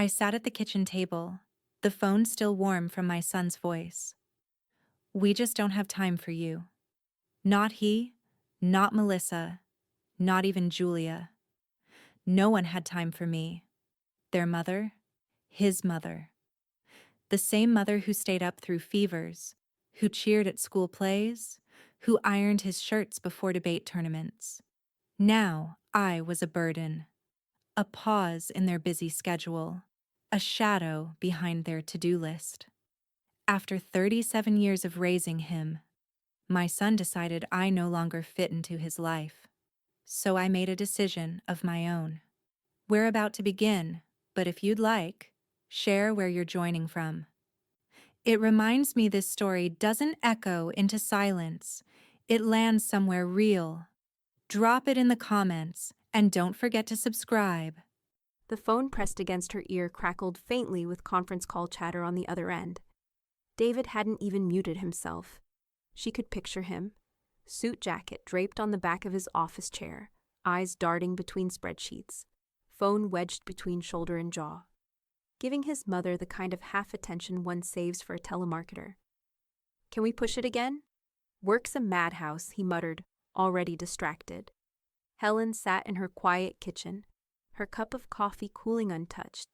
I sat at the kitchen table, the phone still warm from my son's voice. We just don't have time for you. Not he, not Melissa, not even Julia. No one had time for me. Their mother, his mother. The same mother who stayed up through fevers, who cheered at school plays, who ironed his shirts before debate tournaments. Now I was a burden, a pause in their busy schedule, a shadow behind their to-do list. After 37 years of raising him, my son decided I no longer fit into his life. So I made a decision of my own. We're about to begin, but if you'd like, share where you're joining from. It reminds me this story doesn't echo into silence. It lands somewhere real. Drop it in the comments, and don't forget to subscribe. The phone pressed against her ear crackled faintly with conference call chatter on the other end. David hadn't even muted himself. She could picture him, suit jacket draped on the back of his office chair, eyes darting between spreadsheets, phone wedged between shoulder and jaw, giving his mother the kind of half-attention one saves for a telemarketer. "Can we push it again?" "Work's a madhouse," he muttered, already distracted. Helen sat in her quiet kitchen, her cup of coffee cooling untouched.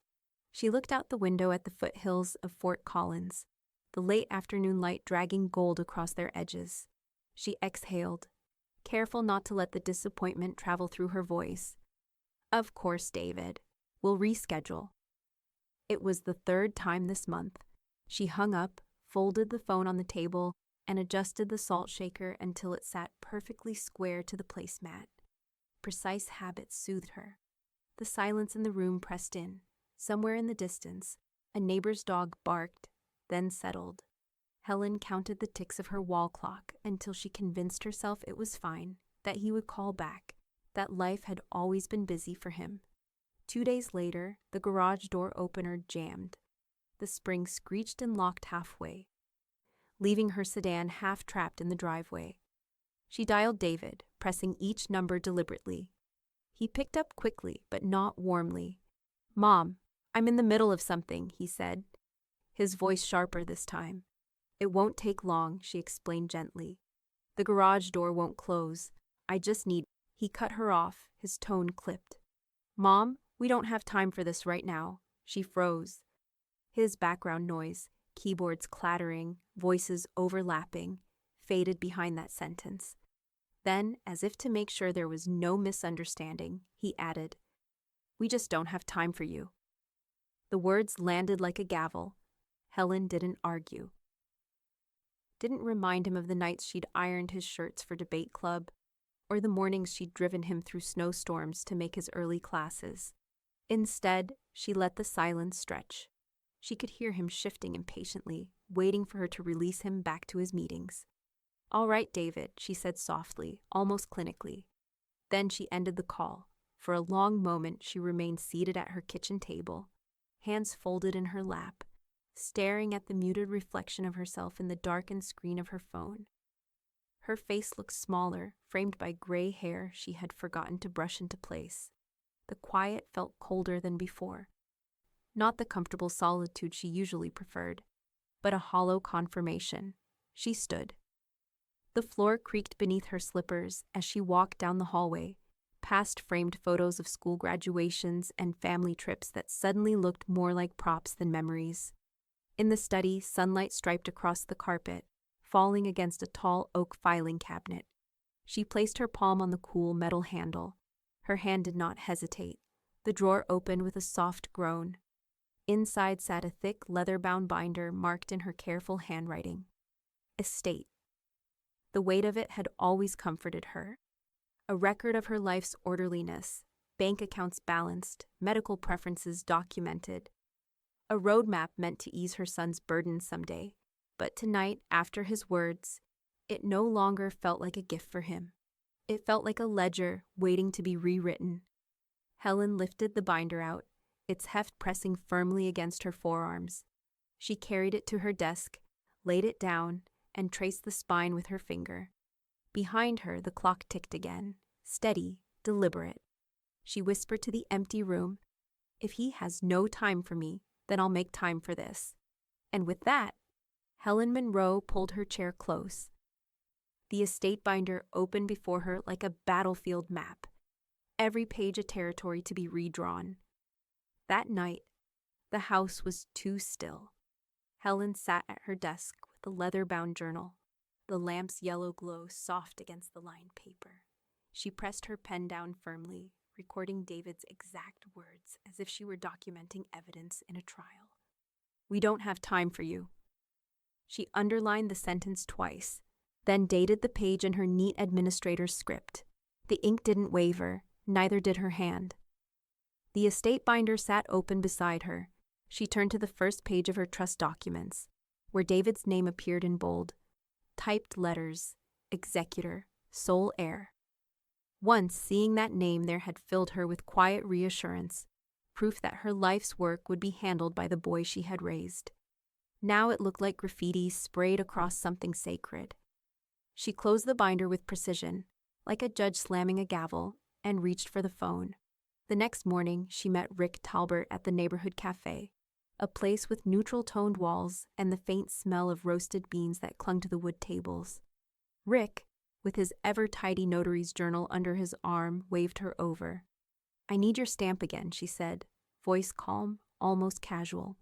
She looked out the window at the foothills of Fort Collins, the late afternoon light dragging gold across their edges. She exhaled, careful not to let the disappointment travel through her voice. "Of course, David. We'll reschedule." It was the third time this month. She hung up, folded the phone on the table, and adjusted the salt shaker until it sat perfectly square to the placemat. Precise habit soothed her. The silence in the room pressed in. Somewhere in the distance, a neighbor's dog barked, then settled. Helen counted the ticks of her wall clock until she convinced herself it was fine, that he would call back, that life had always been busy for him. 2 days later, the garage door opener jammed. The spring screeched and locked halfway, leaving her sedan half-trapped in the driveway. She dialed David, pressing each number deliberately. He picked up quickly, but not warmly. "Mom, I'm in the middle of something," he said, his voice sharper this time. "It won't take long," she explained gently. "The garage door won't close. I just need—" He cut her off, his tone clipped. "Mom, we don't have time for this right now." She froze. His background noise, keyboards clattering, voices overlapping, faded behind that sentence. Then, as if to make sure there was no misunderstanding, he added, "We just don't have time for you." The words landed like a gavel. Helen didn't argue. Didn't remind him of the nights she'd ironed his shirts for debate club, or the mornings she'd driven him through snowstorms to make his early classes. Instead, she let the silence stretch. She could hear him shifting impatiently, waiting for her to release him back to his meetings. "All right, David," she said softly, almost clinically. Then she ended the call. For a long moment, she remained seated at her kitchen table, hands folded in her lap, staring at the muted reflection of herself in the darkened screen of her phone. Her face looked smaller, framed by gray hair she had forgotten to brush into place. The quiet felt colder than before. Not the comfortable solitude she usually preferred, but a hollow confirmation. She stood. The floor creaked beneath her slippers as she walked down the hallway, past framed photos of school graduations and family trips that suddenly looked more like props than memories. In the study, sunlight striped across the carpet, falling against a tall oak filing cabinet. She placed her palm on the cool metal handle. Her hand did not hesitate. The drawer opened with a soft groan. Inside sat a thick, leather-bound binder marked in her careful handwriting. Estate. The weight of it had always comforted her. A record of her life's orderliness, bank accounts balanced, medical preferences documented. A roadmap meant to ease her son's burden someday. But tonight, after his words, it no longer felt like a gift for him. It felt like a ledger waiting to be rewritten. Helen lifted the binder out, its heft pressing firmly against her forearms. She carried it to her desk, laid it down, and traced the spine with her finger. Behind her, the clock ticked again, steady, deliberate. She whispered to the empty room, If he has no time for me, then I'll make time for this. And with that, Helen Monroe pulled her chair close. The estate binder opened before her like a battlefield map, every page a territory to be redrawn. That night, the house was too still. Helen sat at her desk with the leather-bound journal, the lamp's yellow glow soft against the lined paper. She pressed her pen down firmly, recording David's exact words as if she were documenting evidence in a trial. "We don't have time for you." She underlined the sentence twice, then dated the page in her neat administrator's script. The ink didn't waver, neither did her hand. The estate binder sat open beside her. She turned to the first page of her trust documents, where David's name appeared in bold, typed letters, executor, sole heir. Once seeing that name there had filled her with quiet reassurance, proof that her life's work would be handled by the boy she had raised. Now it looked like graffiti sprayed across something sacred. She closed the binder with precision, like a judge slamming a gavel, and reached for the phone. The next morning, she met Rick Talbert at the neighborhood cafe, a place with neutral-toned walls and the faint smell of roasted beans that clung to the wood tables. Rick, with his ever-tidy notary's journal under his arm, waved her over. "I need your stamp again," she said, voice calm, almost casual.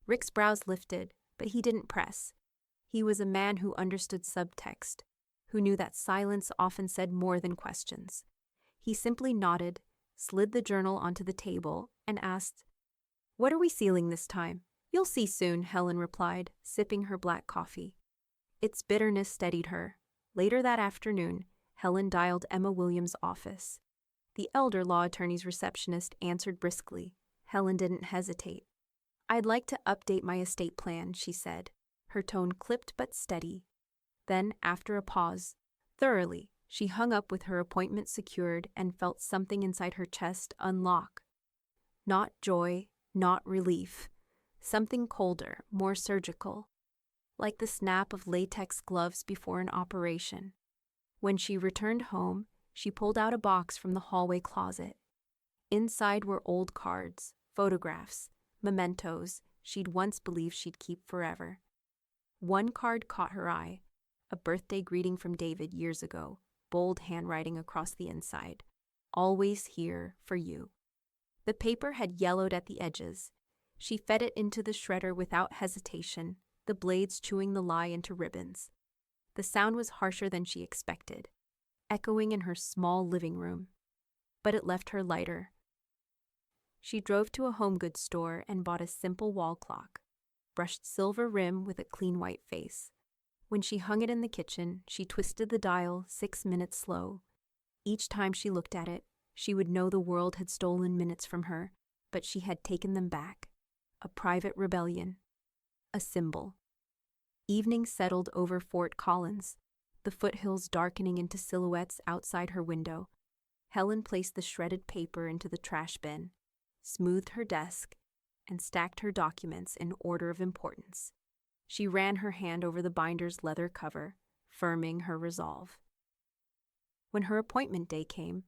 Rick's brows lifted, but he didn't press. He was a man who understood subtext, who knew that silence often said more than questions. He simply nodded, slid the journal onto the table, and asked, "What are we sealing this time?" "You'll see soon," Helen replied, sipping her black coffee. Its bitterness steadied her. Later that afternoon, Helen dialed Emma Williams' office. The elder law attorney's receptionist answered briskly. Helen didn't hesitate. "I'd like to update my estate plan," she said, her tone clipped but steady. Then, after a pause, thoroughly, she hung up with her appointment secured and felt something inside her chest unlock. Not joy, not relief. Something colder, more surgical, like the snap of latex gloves before an operation. When she returned home, she pulled out a box from the hallway closet. Inside were old cards, photographs, mementos she'd once believed she'd keep forever. One card caught her eye, a birthday greeting from David years ago, bold handwriting across the inside. "Always here for you." The paper had yellowed at the edges. She fed it into the shredder without hesitation, the blades chewing the lie into ribbons. The sound was harsher than she expected, echoing in her small living room. But it left her lighter. She drove to a home goods store and bought a simple wall clock, brushed silver rim with a clean white face. When she hung it in the kitchen, she twisted the dial 6 minutes slow. Each time she looked at it, she would know the world had stolen minutes from her, but she had taken them back. A private rebellion. A symbol. Evening settled over Fort Collins, the foothills darkening into silhouettes outside her window. Helen placed the shredded paper into the trash bin, smoothed her desk, and stacked her documents in order of importance. She ran her hand over the binder's leather cover, firming her resolve. When her appointment day came,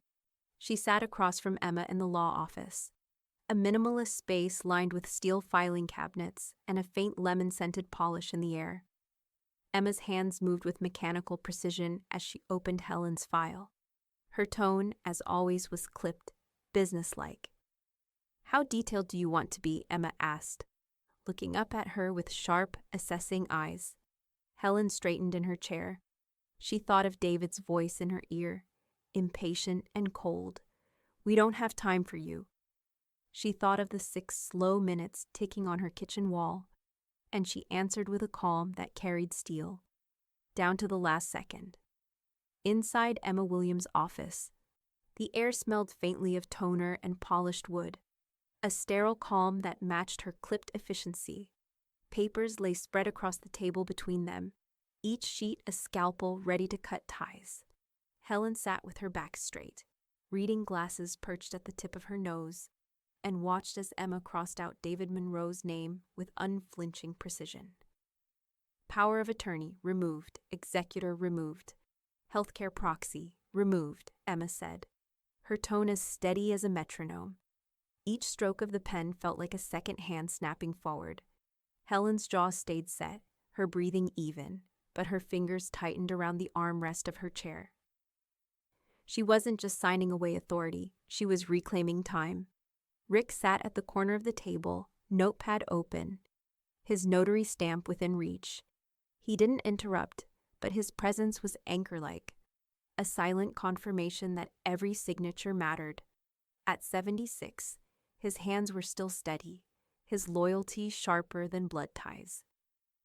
she sat across from Emma in the law office, a minimalist space lined with steel filing cabinets and a faint lemon-scented polish in the air. Emma's hands moved with mechanical precision as she opened Helen's file. Her tone, as always, was clipped, businesslike. "How detailed do you want to be?" Emma asked, looking up at her with sharp, assessing eyes. Helen straightened in her chair. She thought of David's voice in her ear, impatient and cold. "We don't have time for you." She thought of the 6 slow minutes ticking on her kitchen wall, and she answered with a calm that carried steel, down to the last second. Inside Emma Williams' office, the air smelled faintly of toner and polished wood, a sterile calm that matched her clipped efficiency. Papers lay spread across the table between them, each sheet a scalpel ready to cut ties. Helen sat with her back straight, reading glasses perched at the tip of her nose, and watched as Emma crossed out David Monroe's name with unflinching precision. Power of attorney removed, executor removed. Healthcare proxy removed, Emma said, her tone as steady as a metronome. Each stroke of the pen felt like a second hand snapping forward. Helen's jaw stayed set, her breathing even, but her fingers tightened around the armrest of her chair. She wasn't just signing away authority, she was reclaiming time. Rick sat at the corner of the table, notepad open, his notary stamp within reach. He didn't interrupt, but his presence was anchor-like, a silent confirmation that every signature mattered. At 76, his hands were still steady, his loyalty sharper than blood ties.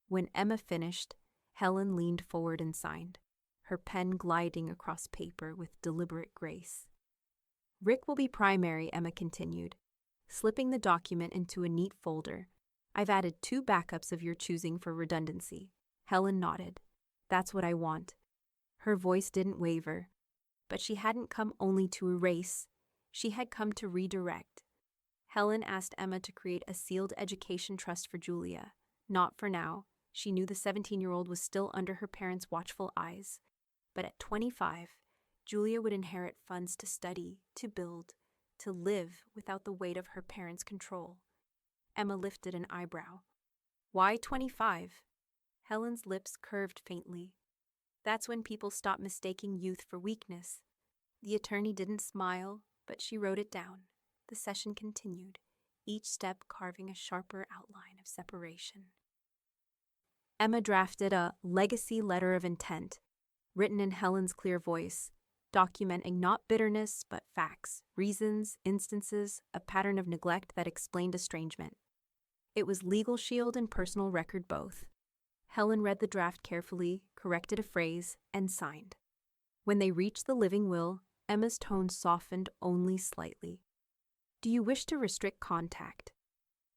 When Emma finished, Helen leaned forward and signed, her pen gliding across paper with deliberate grace. Rick will be primary, Emma continued, slipping the document into a neat folder. I've added 2 backups of your choosing for redundancy. Helen nodded. That's what I want. Her voice didn't waver, but she hadn't come only to erase. She had come to redirect. Helen asked Emma to create a sealed education trust for Julia. Not for now. She knew the 17-year-old was still under her parents' watchful eyes. But at 25, Julia would inherit funds to study, to build, to live without the weight of her parents' control. Emma lifted an eyebrow. Why 25? Helen's lips curved faintly. That's when people stop mistaking youth for weakness. The attorney didn't smile, but she wrote it down. The session continued, each step carving a sharper outline of separation. Emma drafted a legacy letter of intent, written in Helen's clear voice, documenting not bitterness but facts, reasons, instances, a pattern of neglect that explained estrangement. It was legal shield and personal record both. Helen read the draft carefully, corrected a phrase, and signed. When they reached the living will, Emma's tone softened only slightly. Do you wish to restrict contact?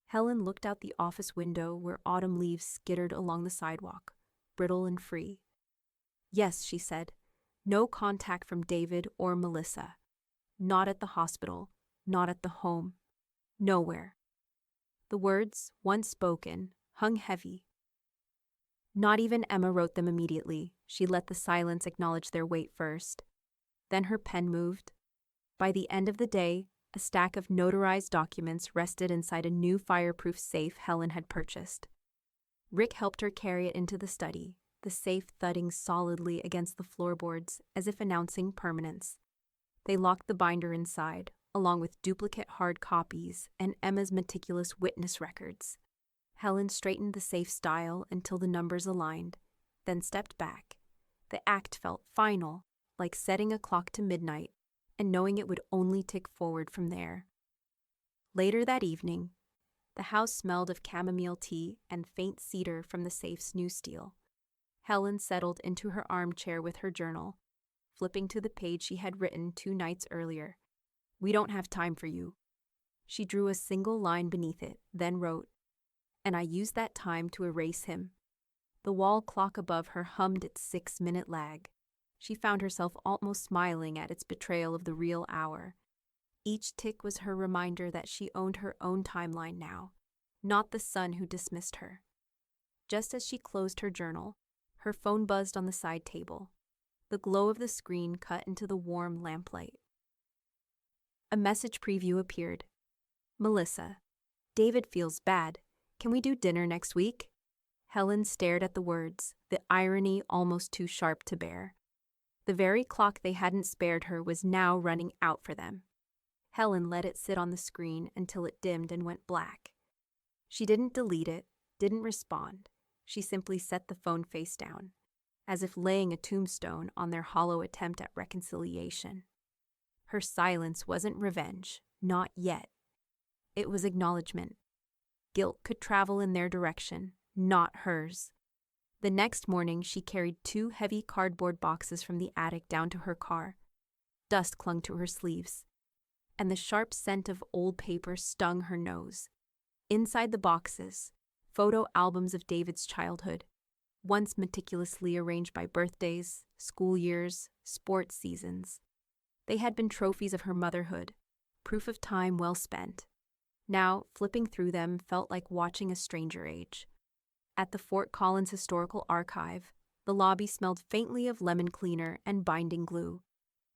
Helen looked out the office window where autumn leaves skittered along the sidewalk, brittle and free. Yes, she said. No contact from David or Melissa. Not at the hospital, not at the home. Nowhere. The words, once spoken, hung heavy. Not even Emma wrote them immediately. She let the silence acknowledge their weight first. Then her pen moved. By the end of the day, a stack of notarized documents rested inside a new fireproof safe Helen had purchased. Rick helped her carry it into the study, the safe thudding solidly against the floorboards as if announcing permanence. They locked the binder inside, along with duplicate hard copies and Emma's meticulous witness records. Helen straightened the safe's dial until the numbers aligned, then stepped back. The act felt final, like setting a clock to midnight, and knowing it would only tick forward from there. Later that evening, the house smelled of chamomile tea and faint cedar from the safe's new steel. Helen settled into her armchair with her journal, flipping to the page she had written 2 nights earlier. We don't have time for you. She drew a single line beneath it, then wrote, and I used that time to erase him. The wall clock above her hummed its 6-minute lag. She found herself almost smiling at its betrayal of the real hour. Each tick was her reminder that she owned her own timeline now, not the son who dismissed her. Just as she closed her journal, her phone buzzed on the side table. The glow of the screen cut into the warm lamplight. A message preview appeared. Melissa, David feels bad. Can we do dinner next week? Helen stared at the words, the irony almost too sharp to bear. The very clock they hadn't spared her was now running out for them. Helen let it sit on the screen until it dimmed and went black. She didn't delete it, didn't respond. She simply set the phone face down, as if laying a tombstone on their hollow attempt at reconciliation. Her silence wasn't revenge, not yet. It was acknowledgement. Guilt could travel in their direction, not hers. The next morning, she carried 2 heavy cardboard boxes from the attic down to her car. Dust clung to her sleeves, and the sharp scent of old paper stung her nose. Inside the boxes, photo albums of David's childhood, once meticulously arranged by birthdays, school years, sports seasons. They had been trophies of her motherhood, proof of time well spent. Now, flipping through them felt like watching a stranger age. At the Fort Collins Historical Archive, the lobby smelled faintly of lemon cleaner and binding glue.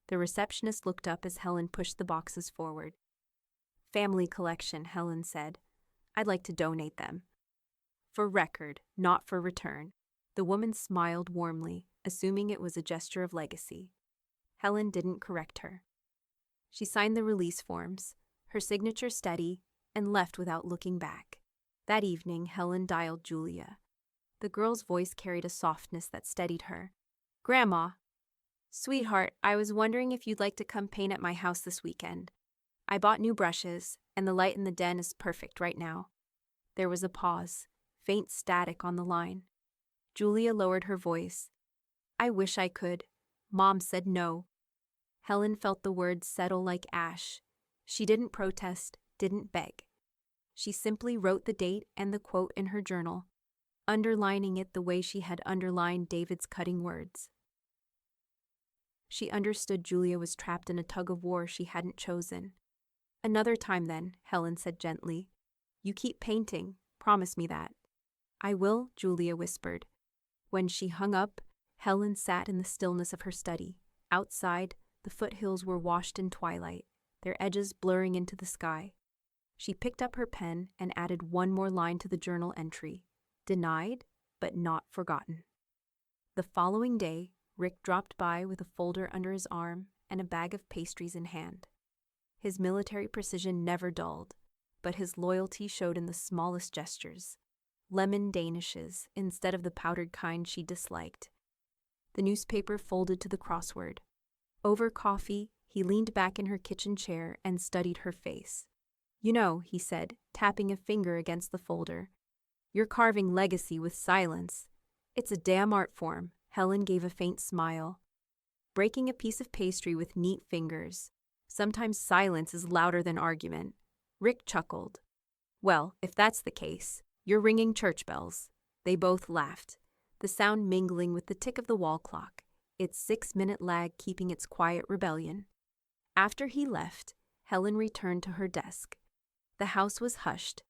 The receptionist looked up as Helen pushed the boxes forward. Family collection, Helen said. I'd like to donate them. For record, not for return. The woman smiled warmly, assuming it was a gesture of legacy. Helen didn't correct her. She signed the release forms, her signature steady, and left without looking back. That evening, Helen dialed Julia. The girl's voice carried a softness that steadied her. Grandma. Sweetheart, I was wondering if you'd like to come paint at my house this weekend. I bought new brushes, and the light in the den is perfect right now. There was a pause, faint static on the line. Julia lowered her voice. I wish I could. Mom said no. Helen felt the words settle like ash. She didn't protest, didn't beg. She simply wrote the date and the quote in her journal, underlining it the way she had underlined David's cutting words. She understood Julia was trapped in a tug-of-war she hadn't chosen. Another time then, Helen said gently. You keep painting, promise me that. I will, Julia whispered. When she hung up, Helen sat in the stillness of her study. Outside, the foothills were washed in twilight, their edges blurring into the sky. She picked up her pen and added one more line to the journal entry. Denied, but not forgotten. The following day, Rick dropped by with a folder under his arm and a bag of pastries in hand. His military precision never dulled, but his loyalty showed in the smallest gestures. Lemon danishes instead of the powdered kind she disliked. The newspaper folded to the crossword. Over coffee, he leaned back in her kitchen chair and studied her face. You know, he said, tapping a finger against the folder, you're carving legacy with silence. It's a damn art form. Helen gave a faint smile. Breaking a piece of pastry with neat fingers. Sometimes silence is louder than argument. Rick chuckled. Well, if that's the case, you're ringing church bells. They both laughed, the sound mingling with the tick of the wall clock, its 6-minute lag keeping its quiet rebellion. After he left, Helen returned to her desk. The house was hushed,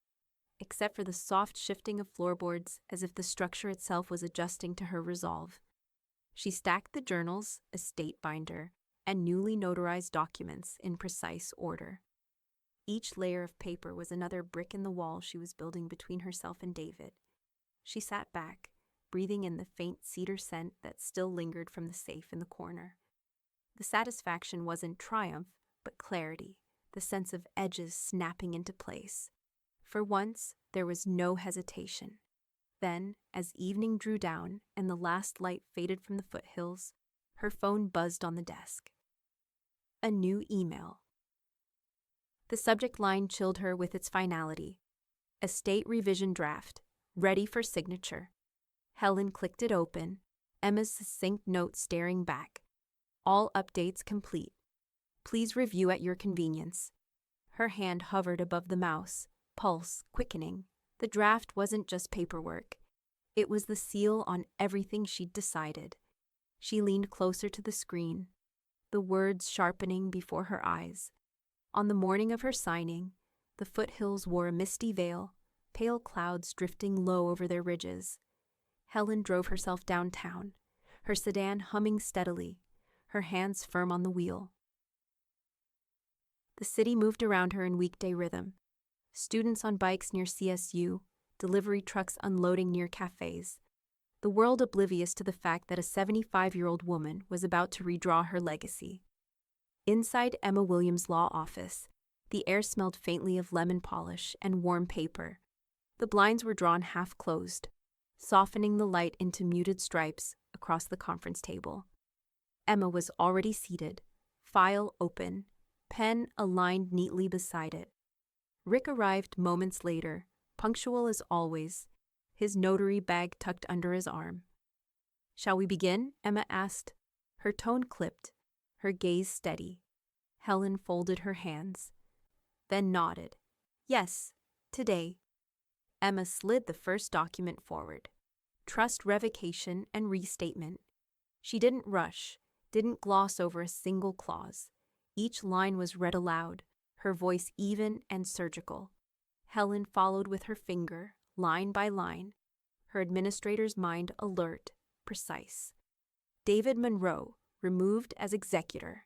except for the soft shifting of floorboards as if the structure itself was adjusting to her resolve. She stacked the journals, estate binder, and newly notarized documents in precise order. Each layer of paper was another brick in the wall she was building between herself and David. She sat back, breathing in the faint cedar scent that still lingered from the safe in the corner. The satisfaction wasn't triumph, but clarity, the sense of edges snapping into place. For once, there was no hesitation. Then, as evening drew down and the last light faded from the foothills, her phone buzzed on the desk. A new email. The subject line chilled her with its finality. Estate revision draft, ready for signature. Helen clicked it open, Emma's succinct note staring back. All updates complete. Please review at your convenience. Her hand hovered above the mouse, pulse quickening. The draft wasn't just paperwork. It was the seal on everything she'd decided. She leaned closer to the screen, the words sharpening before her eyes. On the morning of her signing, the foothills wore a misty veil, pale clouds drifting low over their ridges. Helen drove herself downtown, her sedan humming steadily, her hands firm on the wheel. The city moved around her in weekday rhythm. Students on bikes near CSU, delivery trucks unloading near cafes. The world oblivious to the fact that a 75-year-old woman was about to redraw her legacy. Inside Emma Williams' law office, the air smelled faintly of lemon polish and warm paper. The blinds were drawn half-closed, softening the light into muted stripes across the conference table. Emma was already seated, file open, pen aligned neatly beside it. Rick arrived moments later, punctual as always, his notary bag tucked under his arm. Shall we begin? Emma asked. Her tone clipped, her gaze steady. Helen folded her hands, then nodded. Yes, today. Emma slid the first document forward. Trust revocation and restatement. She didn't rush, didn't gloss over a single clause. Each line was read aloud, her voice even and surgical. Helen followed with her finger, line by line, her administrator's mind alert, precise. David Monroe, removed as executor.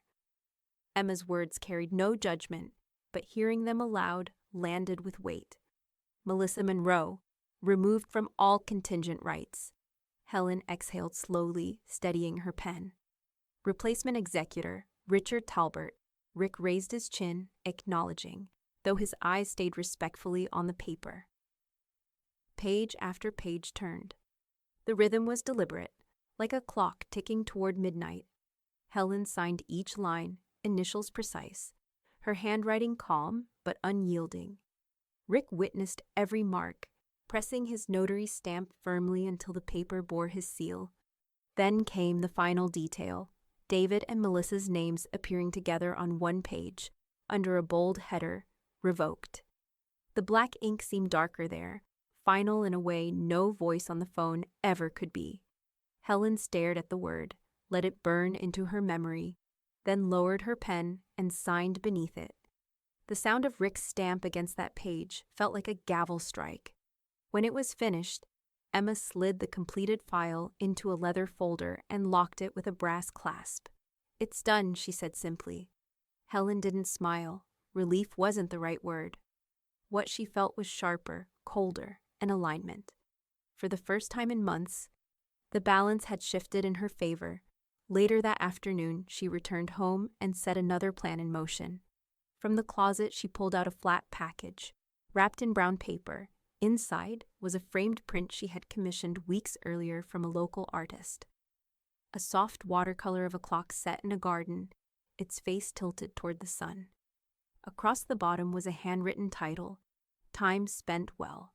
Emma's words carried no judgment, but hearing them aloud landed with weight. Melissa Monroe, removed from all contingent rights. Helen exhaled slowly, steadying her pen. Replacement executor, Richard Talbert. Rick raised his chin, acknowledging, though his eyes stayed respectfully on the paper. Page after page turned. The rhythm was deliberate, like a clock ticking toward midnight. Helen signed each line, initials precise, her handwriting calm but unyielding. Rick witnessed every mark, pressing his notary stamp firmly until the paper bore his seal. Then came the final detail, David and Melissa's names appearing together on one page, under a bold header, revoked. The black ink seemed darker there, final in a way no voice on the phone ever could be. Helen stared at the word, let it burn into her memory, then lowered her pen and signed beneath it. The sound of Rick's stamp against that page felt like a gavel strike. When it was finished, Emma slid the completed file into a leather folder and locked it with a brass clasp. "It's done," she said simply. Helen didn't smile. Relief wasn't the right word. What she felt was sharper, colder, an alignment. For the first time in months, the balance had shifted in her favor. Later that afternoon, she returned home and set another plan in motion. From the closet, she pulled out a flat package, wrapped in brown paper. Inside was a framed print she had commissioned weeks earlier from a local artist. A soft watercolor of a clock set in a garden, its face tilted toward the sun. Across the bottom was a handwritten title, Time Spent Well.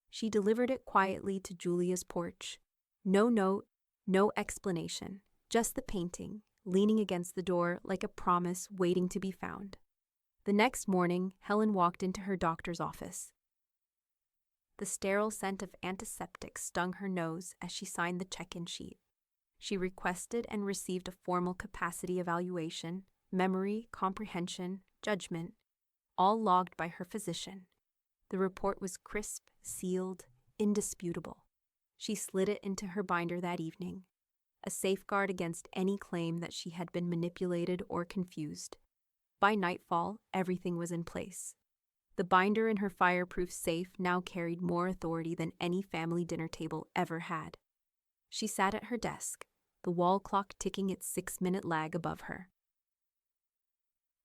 She delivered it quietly to Julia's porch. No note, no explanation, just the painting, leaning against the door like a promise waiting to be found. The next morning, Helen walked into her doctor's office. The sterile scent of antiseptic stung her nose as she signed the check-in sheet. She requested and received a formal capacity evaluation, memory, comprehension, judgment, all logged by her physician. The report was crisp, sealed, indisputable. She slid it into her binder that evening, a safeguard against any claim that she had been manipulated or confused. By nightfall, everything was in place. The binder in her fireproof safe now carried more authority than any family dinner table ever had. She sat at her desk, the wall clock ticking its 6-minute lag above her.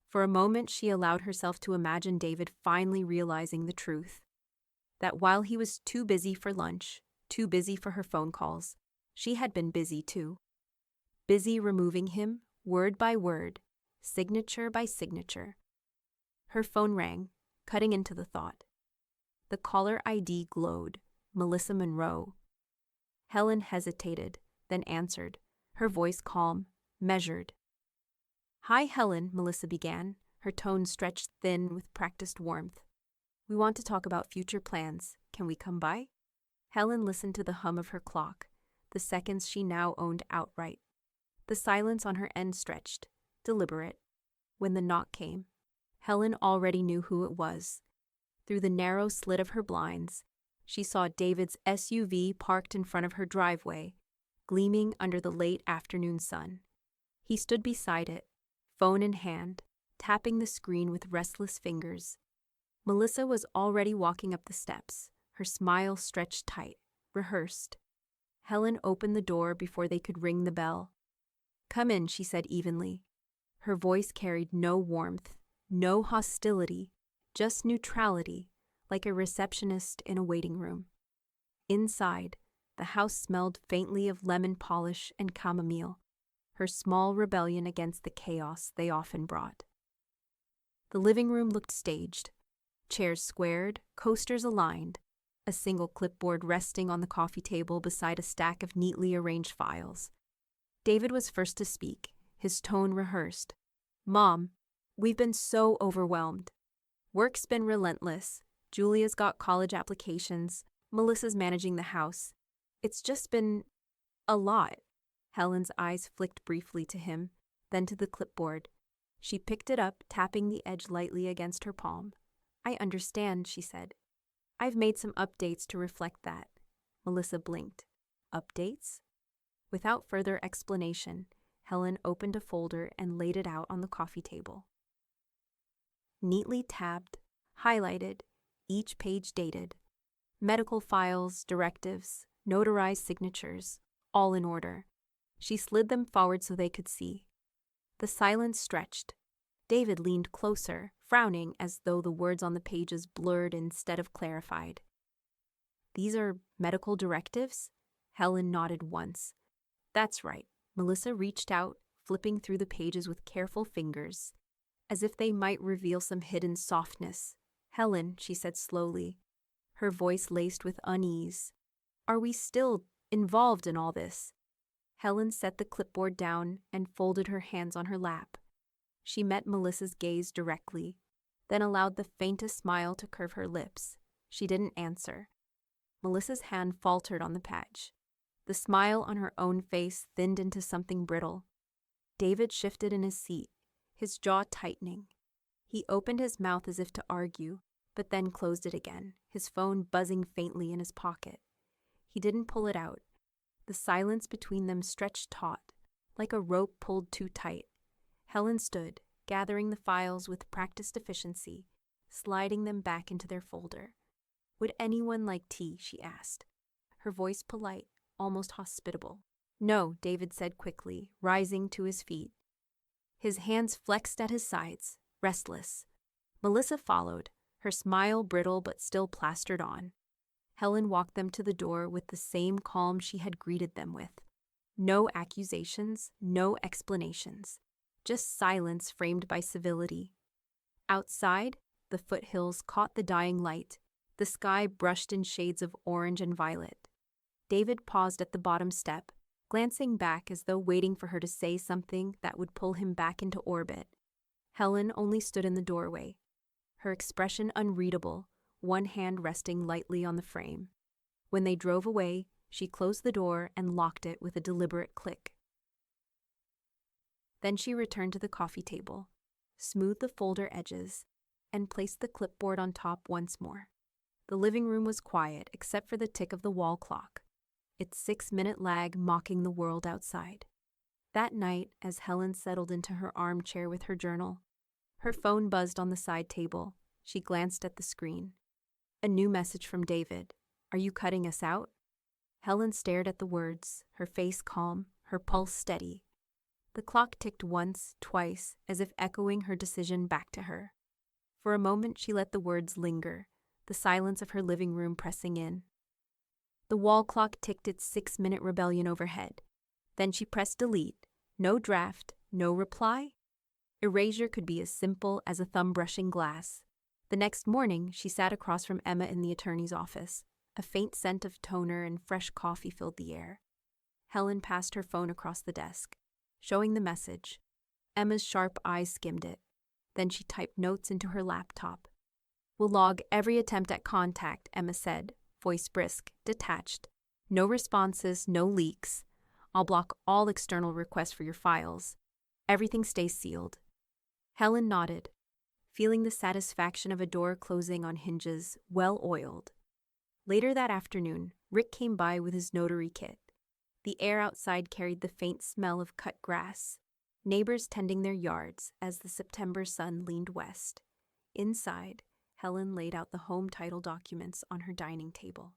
For a moment, she allowed herself to imagine David finally realizing the truth, that while he was too busy for lunch, too busy for her phone calls, she had been busy too. Busy removing him, word by word, signature by signature. Her phone rang, cutting into the thought. The caller ID glowed, Melissa Monroe. Helen hesitated, then answered, her voice calm, measured. "Hi, Helen," Melissa began, her tone stretched thin with practiced warmth. "We want to talk about future plans. Can we come by?" Helen listened to the hum of her clock, the seconds she now owned outright. The silence on her end stretched, deliberate. When the knock came, Helen already knew who it was. Through the narrow slit of her blinds, she saw David's SUV parked in front of her driveway, gleaming under the late afternoon sun. He stood beside it, phone in hand, tapping the screen with restless fingers. Melissa was already walking up the steps, her smile stretched tight, rehearsed. Helen opened the door before they could ring the bell. "Come in," she said evenly. Her voice carried no warmth, no hostility, just neutrality, like a receptionist in a waiting room. Inside, the house smelled faintly of lemon polish and chamomile, her small rebellion against the chaos they often brought. The living room looked staged, chairs squared, coasters aligned, a single clipboard resting on the coffee table beside a stack of neatly arranged files. David was first to speak, his tone rehearsed. "Mom, we've been so overwhelmed. Work's been relentless. Julia's got college applications. Melissa's managing the house. It's just been a lot." Helen's eyes flicked briefly to him, then to the clipboard. She picked it up, tapping the edge lightly against her palm. "I understand," she said. "I've made some updates to reflect that." Melissa blinked. "Updates?" Without further explanation, Helen opened a folder and laid it out on the coffee table. neatly tabbed, highlighted, each page dated. Medical files, directives, notarized signatures, all in order. She slid them forward so they could see. The silence stretched. David leaned closer, frowning as though the words on the pages blurred instead of clarified. "These are medical directives?" Helen nodded once. "That's right." Melissa reached out, flipping through the pages with careful fingers, as if they might reveal some hidden softness. "Helen," she said slowly, her voice laced with unease, "are we still involved in all this?" Helen set the clipboard down and folded her hands on her lap. She met Melissa's gaze directly, then allowed the faintest smile to curve her lips. She didn't answer. Melissa's hand faltered on the page. The smile on her own face thinned into something brittle. David shifted in his seat, his jaw tightening. He opened his mouth as if to argue, but then closed it again, his phone buzzing faintly in his pocket. He didn't pull it out. The silence between them stretched taut, like a rope pulled too tight. Helen stood, gathering the files with practiced efficiency, sliding them back into their folder. "Would anyone like tea?" she asked, her voice polite, almost hospitable. "No," David said quickly, rising to his feet. His hands flexed at his sides, restless. Melissa followed, her smile brittle but still plastered on. Helen walked them to the door with the same calm she had greeted them with. No accusations, no explanations. Just silence framed by civility. Outside, the foothills caught the dying light. The sky brushed in shades of orange and violet. David paused at the bottom step, glancing back as though waiting for her to say something that would pull him back into orbit. Helen only stood in the doorway, her expression unreadable, one hand resting lightly on the frame. When they drove away, she closed the door and locked it with a deliberate click. Then she returned to the coffee table, smoothed the folder edges, and placed the clipboard on top once more. The living room was quiet except for the tick of the wall clock, its 6-minute lag mocking the world outside. That night, as Helen settled into her armchair with her journal, her phone buzzed on the side table. She glanced at the screen. A new message from David. "Are you cutting us out?" Helen stared at the words, her face calm, her pulse steady. The clock ticked once, twice, as if echoing her decision back to her. For a moment she let the words linger, the silence of her living room pressing in. The wall clock ticked its 6-minute rebellion overhead. Then she pressed delete. No draft, no reply. Erasure could be as simple as a thumb brushing glass. The next morning, she sat across from Emma in the attorney's office. A faint scent of toner and fresh coffee filled the air. Helen passed her phone across the desk, showing the message. Emma's sharp eyes skimmed it. Then she typed notes into her laptop. "We'll log every attempt at contact," Emma said, voice brisk, detached. "No responses, no leaks. I'll block all external requests for your files. Everything stays sealed." Helen nodded, feeling the satisfaction of a door closing on hinges, well-oiled. Later that afternoon, Rick came by with his notary kit. The air outside carried the faint smell of cut grass, neighbors tending their yards as the September sun leaned west. Inside, Helen laid out the home title documents on her dining table.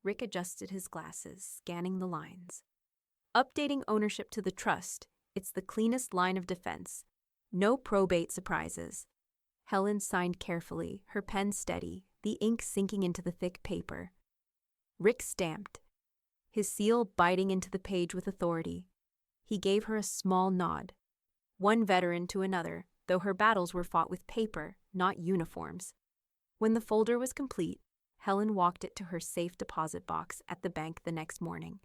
Rick adjusted his glasses, scanning the lines. "Updating ownership to the trust. It's the cleanest line of defense. No probate surprises." Helen signed carefully, her pen steady, the ink sinking into the thick paper. Rick stamped, his seal biting into the page with authority. He gave her a small nod. One veteran to another, though her battles were fought with paper, not uniforms. When the folder was complete, Helen walked it to her safe deposit box at the bank the next morning.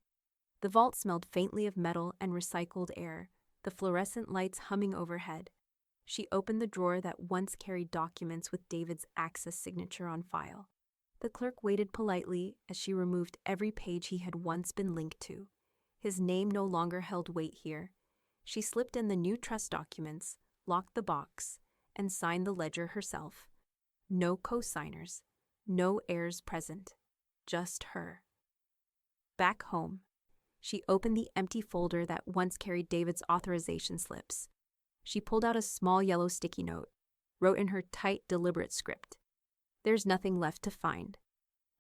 The vault smelled faintly of metal and recycled air, the fluorescent lights humming overhead. She opened the drawer that once carried documents with David's access signature on file. The clerk waited politely as she removed every page he had once been linked to. His name no longer held weight here. She slipped in the new trust documents, locked the box, and signed the ledger herself. No co-signers, no heirs present, just her. Back home, she opened the empty folder that once carried David's authorization slips. She pulled out a small yellow sticky note. wrote in her tight, deliberate script. There's nothing left to find.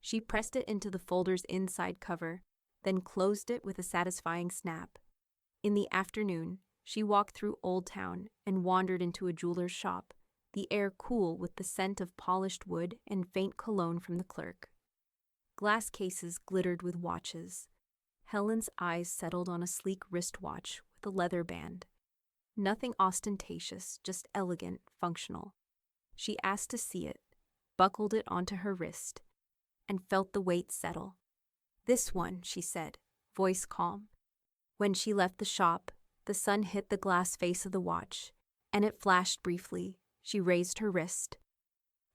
She pressed it into the folder's inside cover, then closed it with a satisfying snap. In the afternoon, she walked through Old Town and wandered into a jeweler's shop, the air cool with the scent of polished wood and faint cologne from the clerk. Glass cases glittered with watches. Helen's eyes settled on a sleek wristwatch with a leather band. Nothing ostentatious, just elegant, functional. She asked to see it, buckled it onto her wrist, and felt the weight settle. "This one," she said, voice calm. When she left the shop, the sun hit the glass face of the watch, and it flashed briefly. She raised her wrist,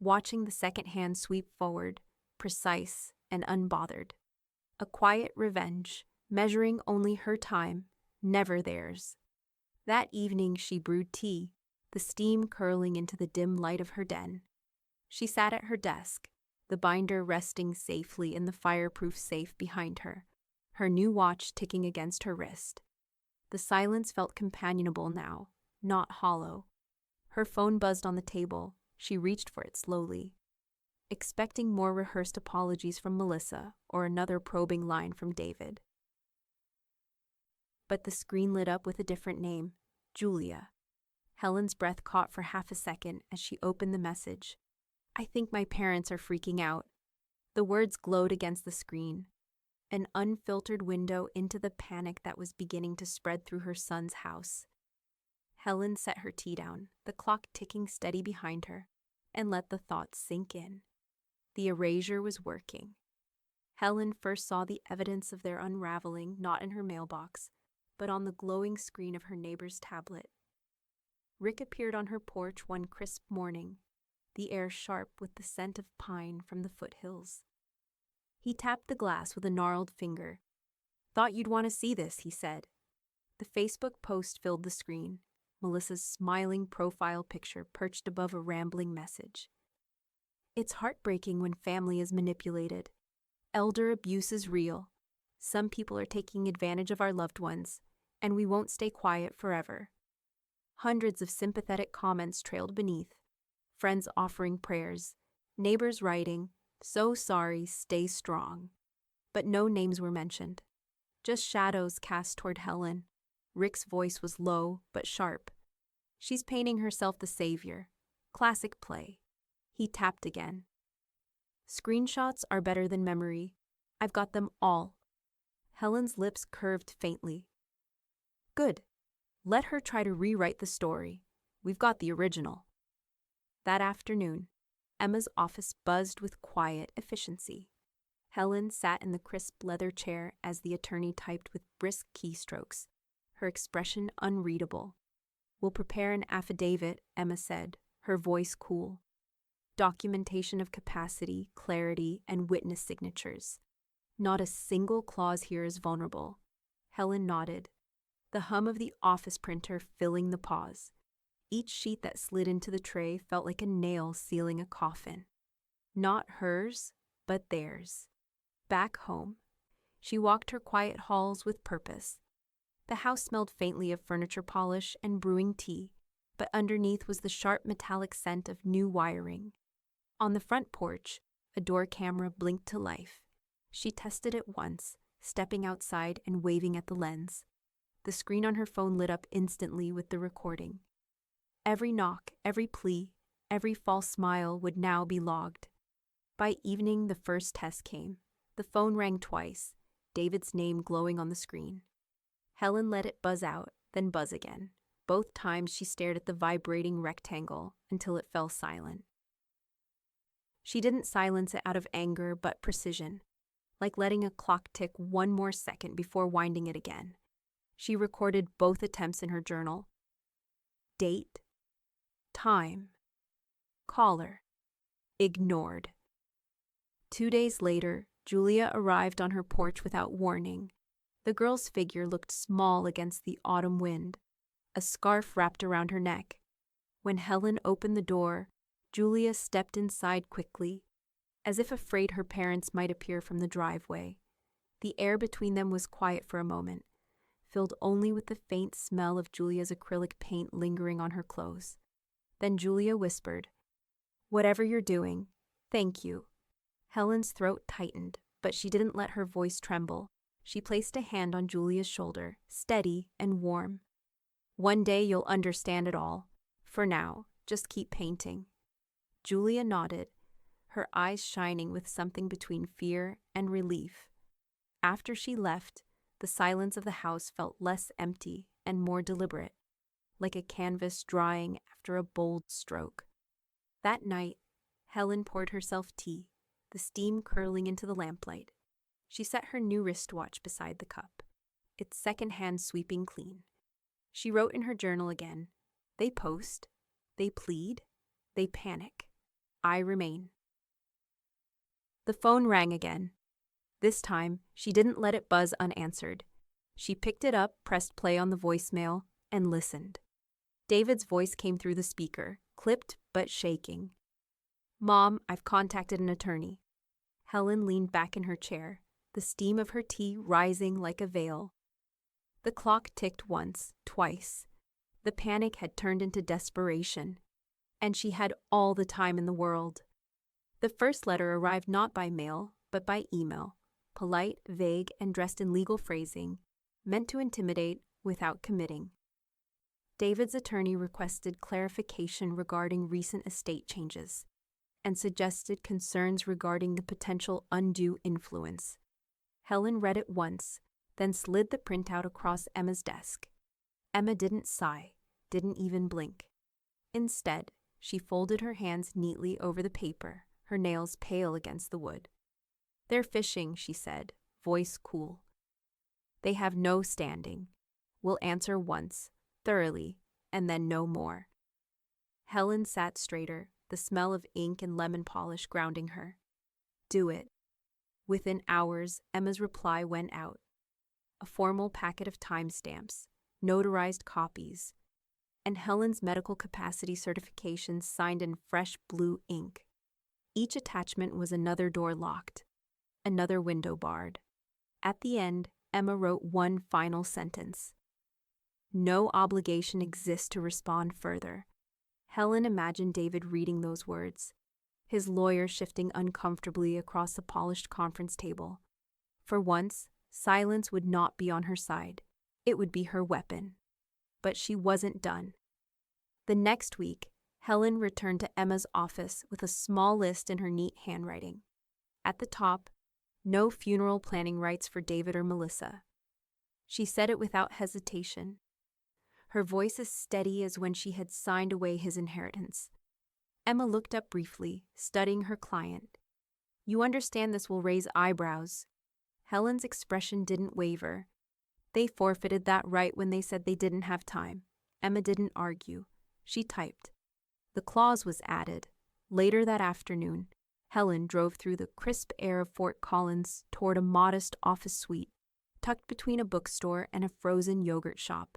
watching the second hand sweep forward, precise and unbothered. A quiet revenge, measuring only her time, never theirs. That evening she brewed tea, the steam curling into the dim light of her den. She sat at her desk, the binder resting safely in the fireproof safe behind her, her new watch ticking against her wrist. The silence felt companionable now, not hollow. Her phone buzzed on the table. She reached for it slowly, expecting more rehearsed apologies from Melissa or another probing line from David. But the screen lit up with a different name, Julia. Helen's breath caught for half a second as she opened the message. "I think my parents are freaking out." The words glowed against the screen, an unfiltered window into the panic that was beginning to spread through her son's house. Helen set her tea down, the clock ticking steady behind her, and let the thoughts sink in. The erasure was working. Helen first saw the evidence of their unraveling not in her mailbox, but on the glowing screen of her neighbor's tablet. Rick appeared on her porch one crisp morning, the air sharp with the scent of pine from the foothills. He tapped the glass with a gnarled finger. "Thought you'd want to see this," he said. The Facebook post filled the screen, Melissa's smiling profile picture perched above a rambling message. "It's heartbreaking when family is manipulated. Elder abuse is real. Some people are taking advantage of our loved ones, and we won't stay quiet forever." Hundreds of sympathetic comments trailed beneath, friends offering prayers, neighbors writing, "So sorry, stay strong." But no names were mentioned, just shadows cast toward Helen. Rick's voice was low but sharp. "She's painting herself the savior. Classic play." He tapped again. "Screenshots are better than memory. I've got them all." Helen's lips curved faintly. "Good. Let her try to rewrite the story. We've got the original." That afternoon, Emma's office buzzed with quiet efficiency. Helen sat in the crisp leather chair as the attorney typed with brisk keystrokes, her expression unreadable. "We'll prepare an affidavit," Emma said, her voice cool. "Documentation of capacity, clarity, and witness signatures. Not a single clause here is vulnerable." Helen nodded, the hum of the office printer filling the pause. Each sheet that slid into the tray felt like a nail sealing a coffin. Not hers, but theirs. Back home, she walked her quiet halls with purpose. The house smelled faintly of furniture polish and brewing tea, but underneath was the sharp metallic scent of new wiring. On the front porch, a door camera blinked to life. She tested it once, stepping outside and waving at the lens. The screen on her phone lit up instantly with the recording. Every knock, every plea, every false smile would now be logged. By evening, the first test came. The phone rang twice, David's name glowing on the screen. Helen let it buzz out, then buzz again. Both times she stared at the vibrating rectangle until it fell silent. She didn't silence it out of anger, but precision, like letting a clock tick one more second before winding it again. She recorded both attempts in her journal. Date, time, caller, ignored. 2 days later, Julia arrived on her porch without warning. The girl's figure looked small against the autumn wind, a scarf wrapped around her neck. When Helen opened the door, Julia stepped inside quickly, as if afraid her parents might appear from the driveway. The air between them was quiet for a moment, filled only with the faint smell of Julia's acrylic paint lingering on her clothes. Then Julia whispered, "Whatever you're doing, thank you." Helen's throat tightened, but she didn't let her voice tremble. She placed a hand on Julia's shoulder, steady and warm. "One day you'll understand it all. For now, just keep painting." Julia nodded, her eyes shining with something between fear and relief. After she left, the silence of the house felt less empty and more deliberate, like a canvas drying after a bold stroke. That night, Helen poured herself tea, the steam curling into the lamplight. She set her new wristwatch beside the cup, its second hand sweeping clean. She wrote in her journal again, "They post, they plead, they panic. I remain." The phone rang again. This time, she didn't let it buzz unanswered. She picked it up, pressed play on the voicemail, and listened. David's voice came through the speaker, clipped but shaking. "Mom, I've contacted an attorney." Helen leaned back in her chair, the steam of her tea rising like a veil. The clock ticked once, twice. The panic had turned into desperation, and she had all the time in the world. The first letter arrived not by mail, but by email, polite, vague, and dressed in legal phrasing, meant to intimidate without committing. David's attorney requested clarification regarding recent estate changes and suggested concerns regarding the potential undue influence. Helen read it once, then slid the printout across Emma's desk. Emma didn't sigh, didn't even blink. Instead, she folded her hands neatly over the paper, her nails pale against the wood. "They're fishing," she said, voice cool. "They have no standing. We'll answer once, thoroughly, and then no more." Helen sat straighter, the smell of ink and lemon polish grounding her. "Do it." Within hours, Emma's reply went out. A formal packet of timestamps, notarized copies, and Helen's medical capacity certifications signed in fresh blue ink. Each attachment was another door locked, another window barred. At the end, Emma wrote one final sentence. "No obligation exists to respond further." Helen imagined David reading those words, his lawyer shifting uncomfortably across the polished conference table. For once, silence would not be on her side. It would be her weapon. But she wasn't done. The next week, Helen returned to Emma's office with a small list in her neat handwriting. At the top, no funeral planning rights for David or Melissa. She said it without hesitation, her voice as steady as when she had signed away his inheritance. Emma looked up briefly, studying her client. "You understand this will raise eyebrows." Helen's expression didn't waver. They forfeited that right when they said they didn't have time. Emma didn't argue. She typed. The clause was added. Later that afternoon, Helen drove through the crisp air of Fort Collins toward a modest office suite, tucked between a bookstore and a frozen yogurt shop.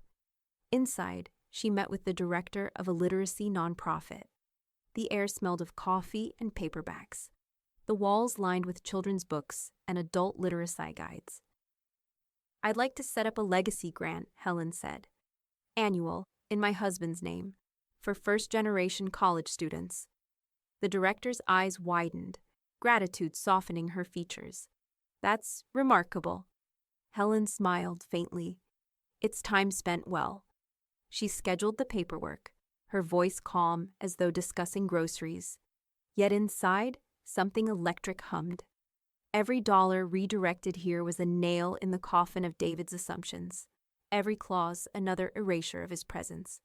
Inside, she met with the director of a literacy nonprofit. The air smelled of coffee and paperbacks, the walls lined with children's books and adult literacy guides. "I'd like to set up a legacy grant," Helen said. "Annual, in my husband's name, for first-generation college students." The director's eyes widened, gratitude softening her features. "That's remarkable." Helen smiled faintly. "It's time spent well." She scheduled the paperwork, her voice calm as though discussing groceries. Yet inside, something electric hummed. Every dollar redirected here was a nail in the coffin of David's assumptions. Every clause another erasure of his presence.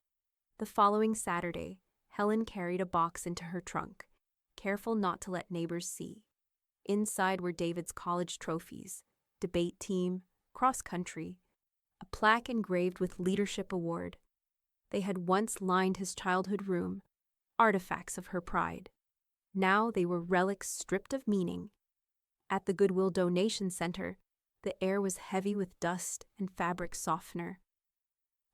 The following Saturday, Helen carried a box into her trunk, careful not to let neighbors see. Inside were David's college trophies, debate team, cross country, a plaque engraved with leadership award. They had once lined his childhood room, artifacts of her pride. Now they were relics stripped of meaning. At the Goodwill Donation Center, the air was heavy with dust and fabric softener.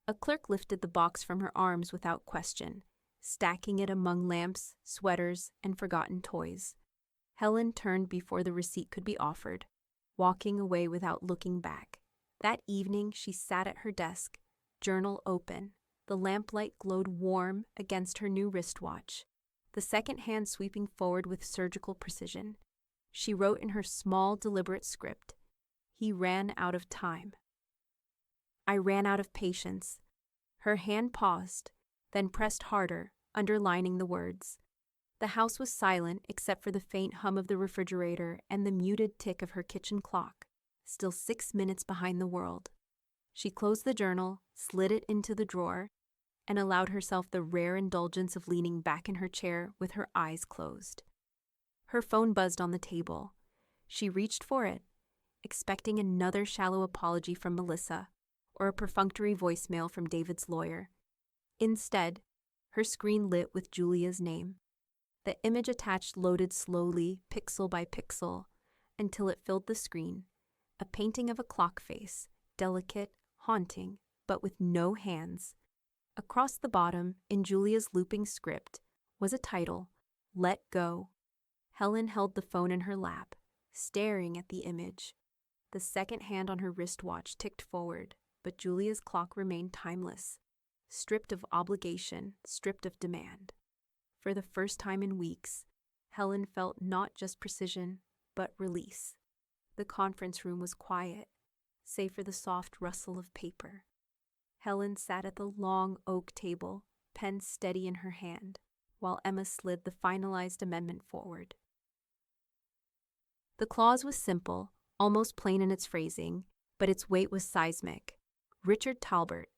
A clerk lifted the box from her arms without question, stacking it among lamps, sweaters, and forgotten toys. Helen turned before the receipt could be offered, walking away without looking back. That evening she sat at her desk, journal open, The lamplight glowed warm against her new wristwatch, the second hand sweeping forward with surgical precision. She wrote in her small, deliberate script, "He ran out of time." I ran out of patience. Her hand paused, then pressed harder, underlining the words. The house was silent except for the faint hum of the refrigerator and the muted tick of her kitchen clock, still 6 minutes behind the world. She closed the journal, slid it into the drawer, and allowed herself the rare indulgence of leaning back in her chair with her eyes closed. Her phone buzzed on the table. She reached for it, expecting another shallow apology from Melissa or a perfunctory voicemail from David's lawyer. Instead, her screen lit with Julia's name. The image attached loaded slowly, pixel by pixel, until it filled the screen, a painting of a clock face, delicate, haunting, but with no hands. Across the bottom, in Julia's looping script, was a title, "Let Go." Helen held the phone in her lap, staring at the image. The second hand on her wristwatch ticked forward, but Julia's clock remained timeless, stripped of obligation, stripped of demand. For the first time in weeks, Helen felt not just precision, but release. The conference room was quiet, save for the soft rustle of paper. Helen sat at the long oak table, pen steady in her hand, while Emma slid the finalized amendment forward. The clause was simple, almost plain in its phrasing, but its weight was seismic. Richard Talbert,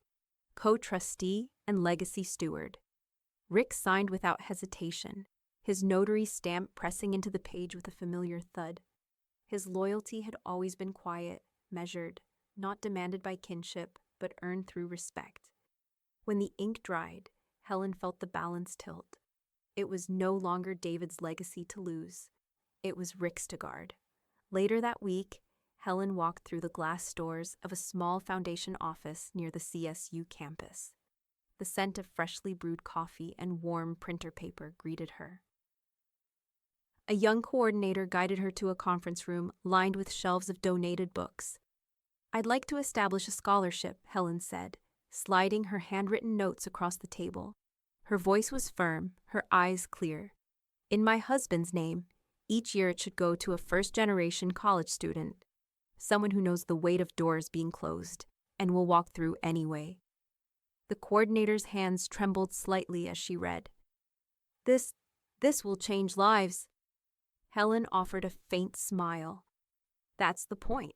co-trustee and legacy steward. Rick signed without hesitation, his notary stamp pressing into the page with a familiar thud. His loyalty had always been quiet, measured, not demanded by kinship, but earned through respect. When the ink dried, Helen felt the balance tilt. It was no longer David's legacy to lose. It was Rick's to guard. Later that week, Helen walked through the glass doors of a small foundation office near the CSU campus. The scent of freshly brewed coffee and warm printer paper greeted her. A young coordinator guided her to a conference room lined with shelves of donated books. "I'd like to establish a scholarship," Helen said, sliding her handwritten notes across the table. Her voice was firm, her eyes clear. "In my husband's name, each year it should go to a first-generation college student, someone who knows the weight of doors being closed and will walk through anyway." The coordinator's hands trembled slightly as she read. This will change lives." Helen offered a faint smile. "That's the point."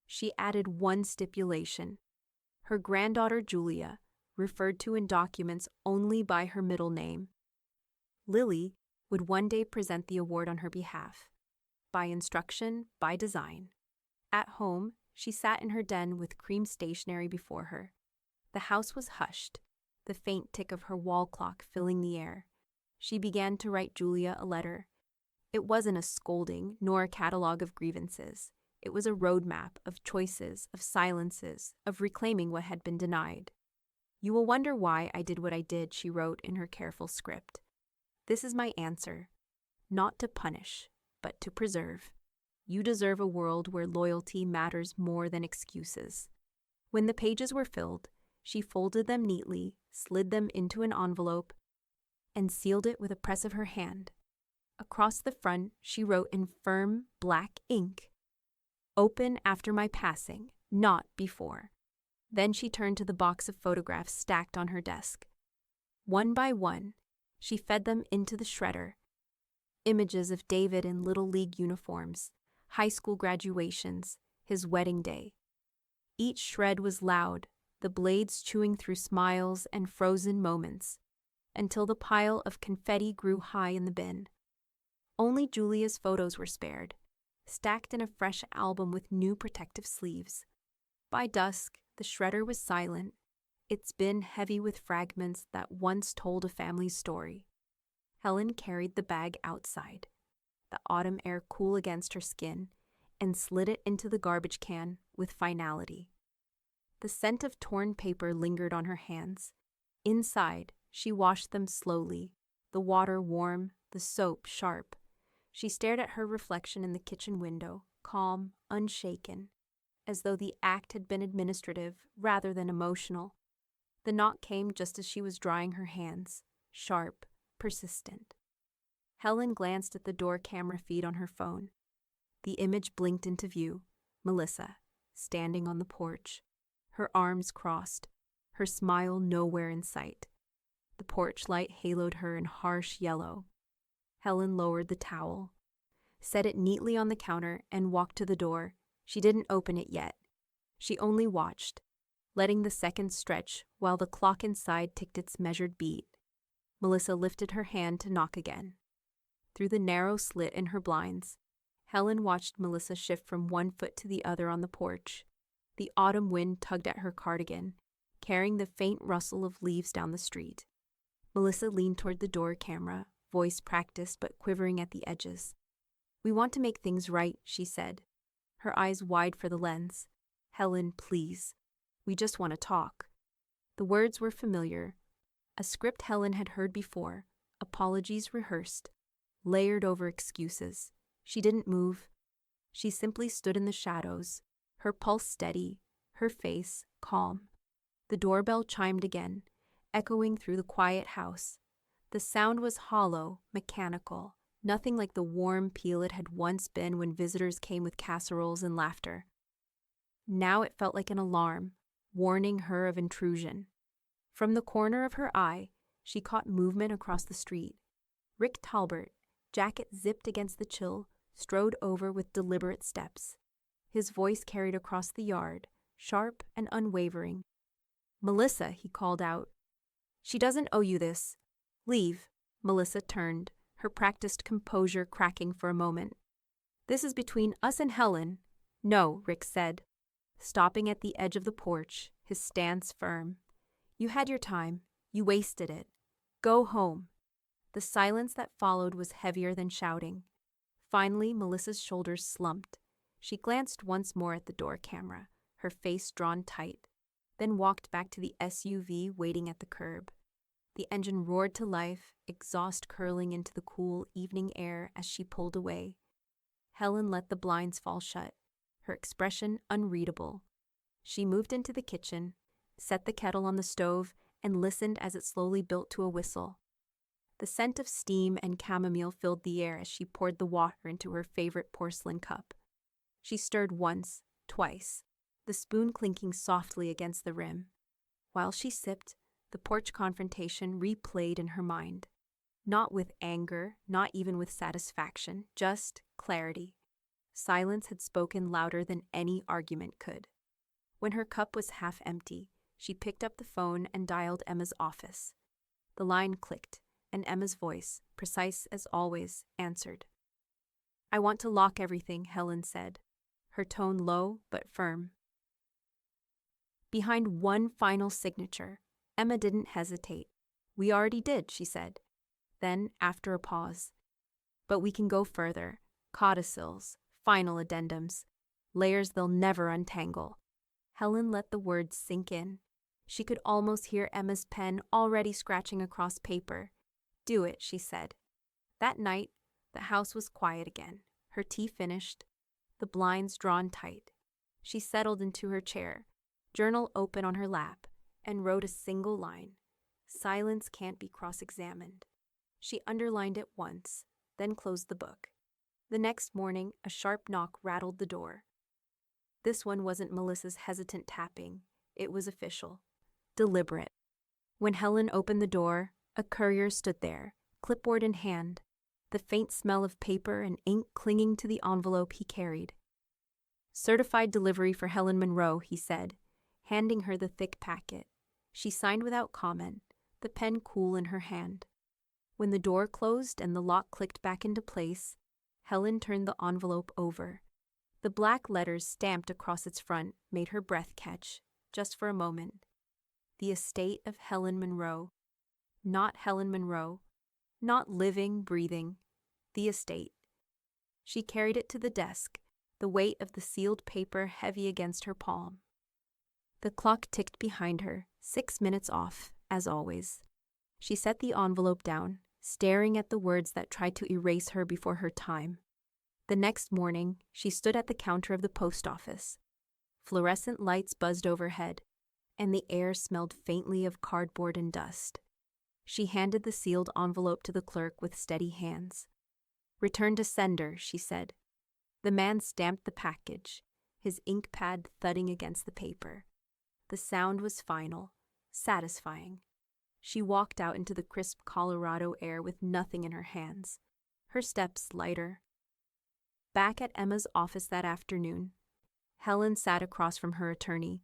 She added one stipulation. Her granddaughter Julia, referred to in documents only by her middle name. Lily would one day present the award on her behalf. By instruction, by design. At home, she sat in her den with cream stationery before her. The house was hushed, the faint tick of her wall clock filling the air. She began to write Julia a letter. It wasn't a scolding, nor a catalogue of grievances. It was a roadmap of choices, of silences, of reclaiming what had been denied. "You will wonder why I did what I did," she wrote in her careful script. "This is my answer. Not to punish, but to preserve. You deserve a world where loyalty matters more than excuses." When the pages were filled, she folded them neatly, slid them into an envelope, and sealed it with a press of her hand. Across the front, she wrote in firm black ink, "Open after my passing, not before." Then she turned to the box of photographs stacked on her desk. One by one, she fed them into the shredder. Images of David in Little League uniforms, high school graduations, his wedding day. Each shred was loud, the blades chewing through smiles and frozen moments, until the pile of confetti grew high in the bin. Only Julia's photos were spared, stacked in a fresh album with new protective sleeves. By dusk, the shredder was silent, its bin heavy with fragments that once told a family's story. Helen carried the bag outside, the autumn air cool against her skin, and slid it into the garbage can with finality. The scent of torn paper lingered on her hands. Inside, she washed them slowly, the water warm, the soap sharp. She stared at her reflection in the kitchen window, calm, unshaken, as though the act had been administrative rather than emotional. The knock came just as she was drying her hands, sharp, persistent. Helen glanced at the door camera feed on her phone. The image blinked into view, Melissa, standing on the porch, her arms crossed, her smile nowhere in sight. The porch light haloed her in harsh yellow. Helen lowered the towel, set it neatly on the counter, and walked to the door. She didn't open it yet. She only watched, letting the seconds stretch while the clock inside ticked its measured beat. Melissa lifted her hand to knock again. Through the narrow slit in her blinds, Helen watched Melissa shift from one foot to the other on the porch. The autumn wind tugged at her cardigan, carrying the faint rustle of leaves down the street. Melissa leaned toward the door camera, voice practiced but quivering at the edges. "We want to make things right," she said, her eyes wide for the lens. "Helen, please. We just want to talk." The words were familiar, a script Helen had heard before, apologies rehearsed, layered over excuses. She didn't move. She simply stood in the shadows, her pulse steady, her face calm. The doorbell chimed again, echoing through the quiet house. The sound was hollow, mechanical, nothing like the warm peal it had once been when visitors came with casseroles and laughter. Now it felt like an alarm, warning her of intrusion. From the corner of her eye, she caught movement across the street. Rick Talbert, jacket zipped against the chill, strode over with deliberate steps. His voice carried across the yard, sharp and unwavering. "Melissa," he called out. "She doesn't owe you this. Leave." Melissa turned, her practiced composure cracking for a moment. "This is between us and Helen." "No," Rick said, stopping at the edge of the porch, his stance firm. "You had your time. You wasted it. Go home." The silence that followed was heavier than shouting. Finally, Melissa's shoulders slumped. She glanced once more at the door camera, her face drawn tight, then walked back to the SUV waiting at the curb. The engine roared to life, exhaust curling into the cool evening air as she pulled away. Helen let the blinds fall shut, her expression unreadable. She moved into the kitchen, set the kettle on the stove, and listened as it slowly built to a whistle. The scent of steam and chamomile filled the air as she poured the water into her favorite porcelain cup. She stirred once, twice, the spoon clinking softly against the rim. While she sipped, the porch confrontation replayed in her mind. Not with anger, not even with satisfaction, just clarity. Silence had spoken louder than any argument could. When her cup was half empty, she picked up the phone and dialed Emma's office. The line clicked, and Emma's voice, precise as always, answered. "I want to lock everything," Helen said, her tone low but firm. Behind one final signature, Emma didn't hesitate. "We already did," she said. Then, after a pause, "But we can go further. Codicils, final addendums, layers they'll never untangle." Helen let the words sink in. She could almost hear Emma's pen already scratching across paper. "Do it," she said. That night, the house was quiet again, her tea finished, the blinds drawn tight. She settled into her chair, journal open on her lap, and wrote a single line. "Silence can't be cross-examined." She underlined it once, then closed the book. The next morning, a sharp knock rattled the door. This one wasn't Melissa's hesitant tapping. It was official, deliberate. When Helen opened the door, a courier stood there, clipboard in hand, the faint smell of paper and ink clinging to the envelope he carried. "Certified delivery for Helen Monroe," he said, handing her the thick packet. She signed without comment, the pen cool in her hand. When the door closed and the lock clicked back into place, Helen turned the envelope over. The black letters stamped across its front made her breath catch, just for a moment. The estate of Helen Monroe. Not Helen Monroe. Not living, breathing. The estate. She carried it to the desk, the weight of the sealed paper heavy against her palm. The clock ticked behind her, 6 minutes off, as always. She set the envelope down, staring at the words that tried to erase her before her time. The next morning, she stood at the counter of the post office. Fluorescent lights buzzed overhead. and the air smelled faintly of cardboard and dust. She handed the sealed envelope to the clerk with steady hands. "Return to sender," she said. The man stamped the package, his ink pad thudding against the paper. The sound was final, satisfying. She walked out into the crisp Colorado air with nothing in her hands, her steps lighter. Back at Emma's office that afternoon, Helen sat across from her attorney,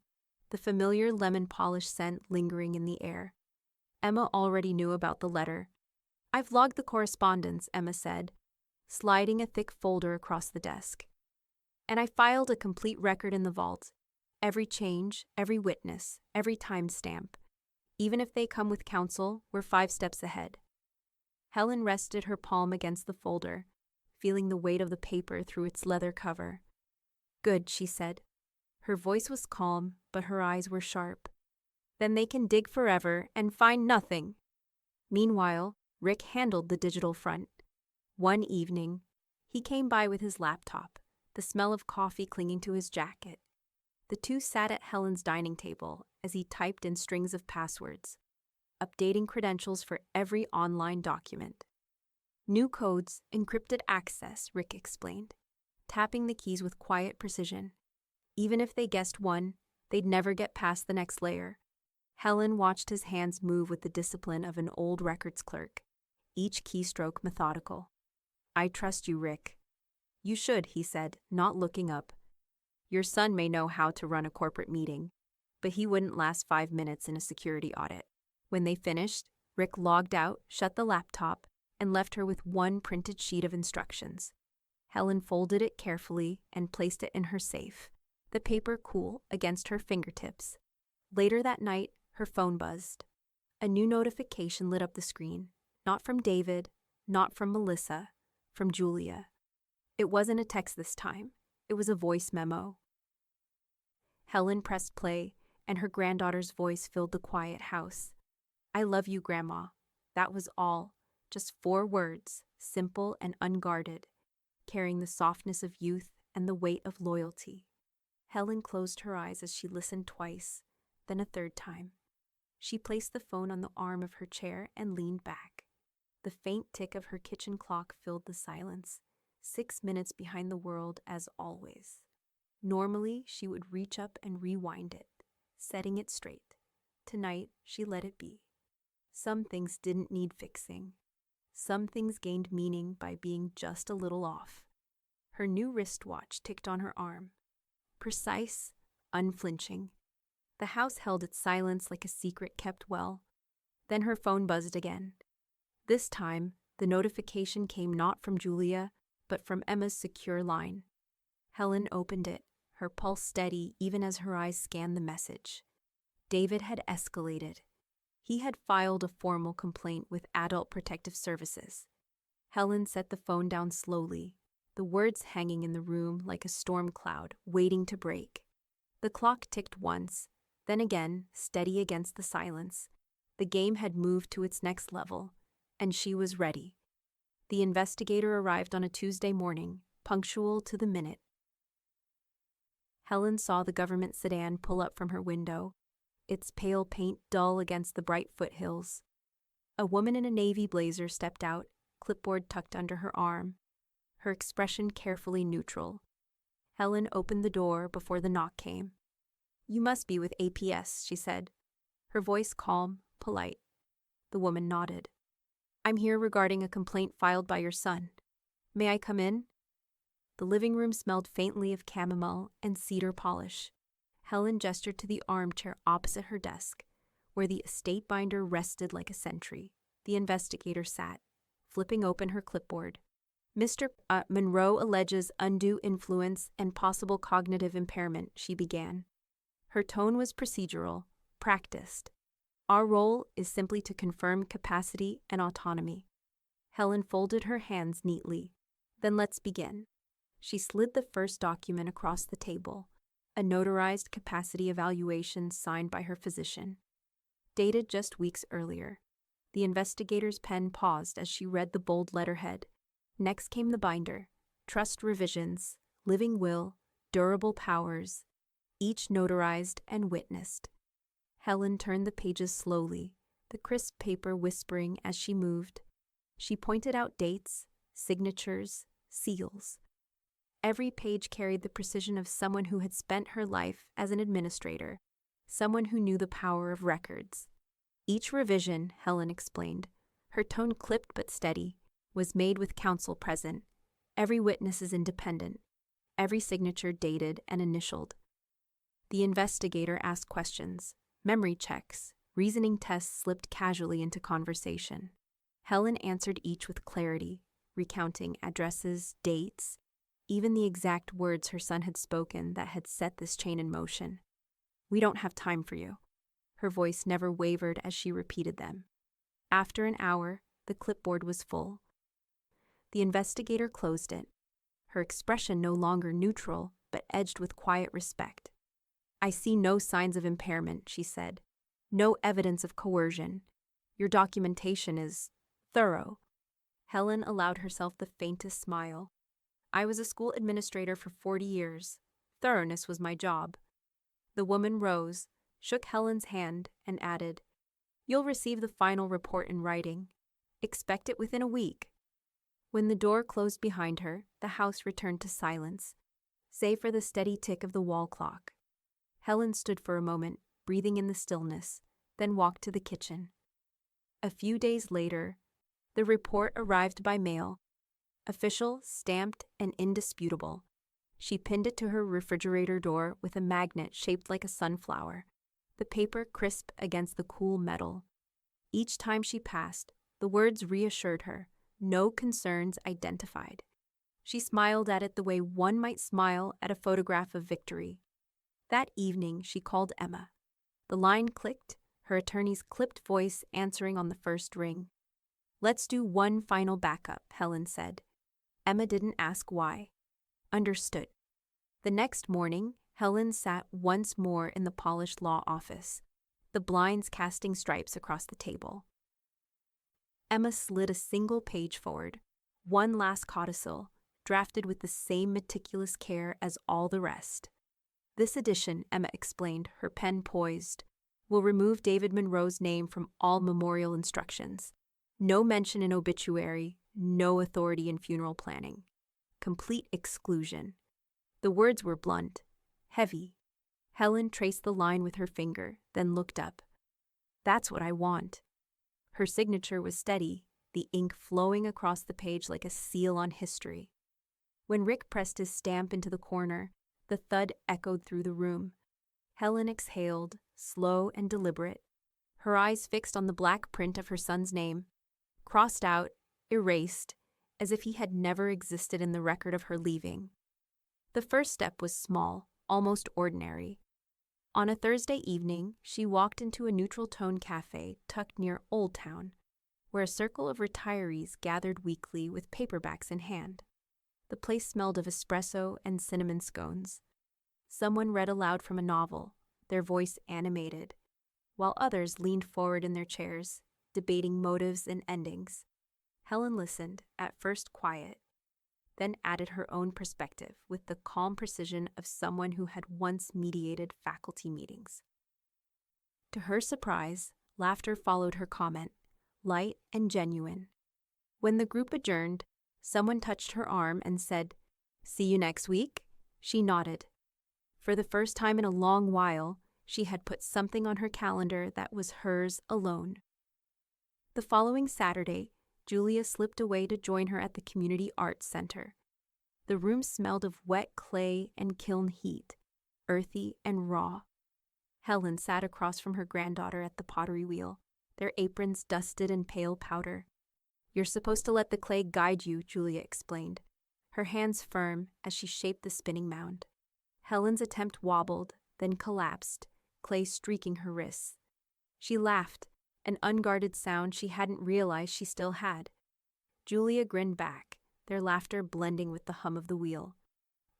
the familiar lemon polish scent lingering in the air. Emma already knew about the letter. "I've logged the correspondence," Emma said, sliding a thick folder across the desk. "And I filed a complete record in the vault. Every change, every witness, every timestamp. Even if they come with counsel, we're 5 steps ahead." Helen rested her palm against the folder, feeling the weight of the paper through its leather cover. "Good," she said. Her voice was calm, but her eyes were sharp. "Then they can dig forever and find nothing." Meanwhile, Rick handled the digital front. One evening, he came by with his laptop, the smell of coffee clinging to his jacket. The two sat at Helen's dining table as he typed in strings of passwords, updating credentials for every online document. "New codes, encrypted access," Rick explained, tapping the keys with quiet precision. Even if they guessed one, they'd never get past the next layer. Helen watched his hands move with the discipline of an old records clerk, each keystroke methodical. "I trust you, Rick." "You should," he said, not looking up. "Your son may know how to run a corporate meeting, but he wouldn't last 5 minutes in a security audit." When they finished, Rick logged out, shut the laptop, and left her with one printed sheet of instructions. Helen folded it carefully and placed it in her safe, the paper cool against her fingertips. Later that night, her phone buzzed. A new notification lit up the screen. Not from David, not from Melissa, from Julia. It wasn't a text this time. It was a voice memo. Helen pressed play, and her granddaughter's voice filled the quiet house. "I love you, Grandma." That was all. Just 4 words, simple and unguarded, carrying the softness of youth and the weight of loyalty. Helen closed her eyes as she listened twice, then a third time. She placed the phone on the arm of her chair and leaned back. The faint tick of her kitchen clock filled the silence, 6 minutes behind the world as always. Normally, she would reach up and rewind it, setting it straight. Tonight, she let it be. Some things didn't need fixing. Some things gained meaning by being just a little off. Her new wristwatch ticked on her arm. Precise, unflinching. The house held its silence like a secret kept well. Then her phone buzzed again. This time, the notification came not from Julia, but from Emma's secure line. Helen opened it, her pulse steady even as her eyes scanned the message. David had escalated. He had filed a formal complaint with Adult Protective Services. Helen set the phone down slowly, the words hanging in the room like a storm cloud, waiting to break. The clock ticked once, then again, steady against the silence. The game had moved to its next level, and she was ready. The investigator arrived on a Tuesday morning, punctual to the minute. Helen saw the government sedan pull up from her window, its pale paint dull against the bright foothills. A woman in a navy blazer stepped out, clipboard tucked under her arm, her expression carefully neutral. Helen opened the door before the knock came. "You must be with APS," she said, her voice calm, polite. The woman nodded. "I'm here regarding a complaint filed by your son. May I come in?" The living room smelled faintly of chamomile and cedar polish. Helen gestured to the armchair opposite her desk, where the estate binder rested like a sentry. The investigator sat, flipping open her clipboard. "Mr. Monroe alleges undue influence and possible cognitive impairment," she began. Her tone was procedural, practiced. "Our role is simply to confirm capacity and autonomy." Helen folded her hands neatly. "Then let's begin." She slid the first document across the table, a notarized capacity evaluation signed by her physician. Dated just weeks earlier. The investigator's pen paused as she read the bold letterhead. Next came the binder, trust revisions, living will, durable powers, each notarized and witnessed. Helen turned the pages slowly, the crisp paper whispering as she moved. She pointed out dates, signatures, seals. Every page carried the precision of someone who had spent her life as an administrator, someone who knew the power of records. Each revision, Helen explained, her tone clipped but steady, was made with counsel present. Every witness is independent, every signature dated and initialed. The investigator asked questions, memory checks, reasoning tests slipped casually into conversation. Helen answered each with clarity, recounting addresses, dates, even the exact words her son had spoken that had set this chain in motion. "We don't have time for you." Her voice never wavered as she repeated them. After an hour, the clipboard was full. The investigator closed it, her expression no longer neutral, but edged with quiet respect. "I see no signs of impairment," she said. "No evidence of coercion. Your documentation is thorough." Helen allowed herself the faintest smile. "I was a school administrator for 40 years. Thoroughness was my job." The woman rose, shook Helen's hand, and added, "You'll receive the final report in writing. Expect it within a week." When the door closed behind her, the house returned to silence, save for the steady tick of the wall clock. Helen stood for a moment, breathing in the stillness, then walked to the kitchen. A few days later, the report arrived by mail, official, stamped, and indisputable. She pinned it to her refrigerator door with a magnet shaped like a sunflower, the paper crisp against the cool metal. Each time she passed, the words reassured her, no concerns identified. She smiled at it the way one might smile at a photograph of victory. That evening, she called Emma. The line clicked, her attorney's clipped voice answering on the first ring. "Let's do one final backup," Helen said. Emma didn't ask why. Understood. The next morning, Helen sat once more in the polished law office, the blinds casting stripes across the table. Emma slid a single page forward, one last codicil, drafted with the same meticulous care as all the rest. "This edition," Emma explained, her pen poised, "will remove David Monroe's name from all memorial instructions. No mention in obituary, no authority in funeral planning. Complete exclusion." The words were blunt, heavy. Helen traced the line with her finger, then looked up. "That's what I want." Her signature was steady, the ink flowing across the page like a seal on history. When Rick pressed his stamp into the corner, the thud echoed through the room. Helen exhaled, slow and deliberate, her eyes fixed on the black print of her son's name, crossed out, erased, as if he had never existed in the record of her leaving. The first step was small, almost ordinary. On a Thursday evening, she walked into a neutral-tone cafe tucked near Old Town, where a circle of retirees gathered weekly with paperbacks in hand. The place smelled of espresso and cinnamon scones. Someone read aloud from a novel, their voice animated, while others leaned forward in their chairs, debating motives and endings. Helen listened, at first quiet, then added her own perspective with the calm precision of someone who had once mediated faculty meetings. To her surprise, laughter followed her comment, light and genuine. When the group adjourned, someone touched her arm and said, "See you next week?" She nodded. For the first time in a long while, she had put something on her calendar that was hers alone. The following Saturday, Julia slipped away to join her at the Community Arts Center. The room smelled of wet clay and kiln heat, earthy and raw. Helen sat across from her granddaughter at the pottery wheel, their aprons dusted in pale powder. "You're supposed to let the clay guide you," Julia explained, her hands firm as she shaped the spinning mound. Helen's attempt wobbled, then collapsed, clay streaking her wrists. She laughed, an unguarded sound she hadn't realized she still had. Julia grinned back, their laughter blending with the hum of the wheel.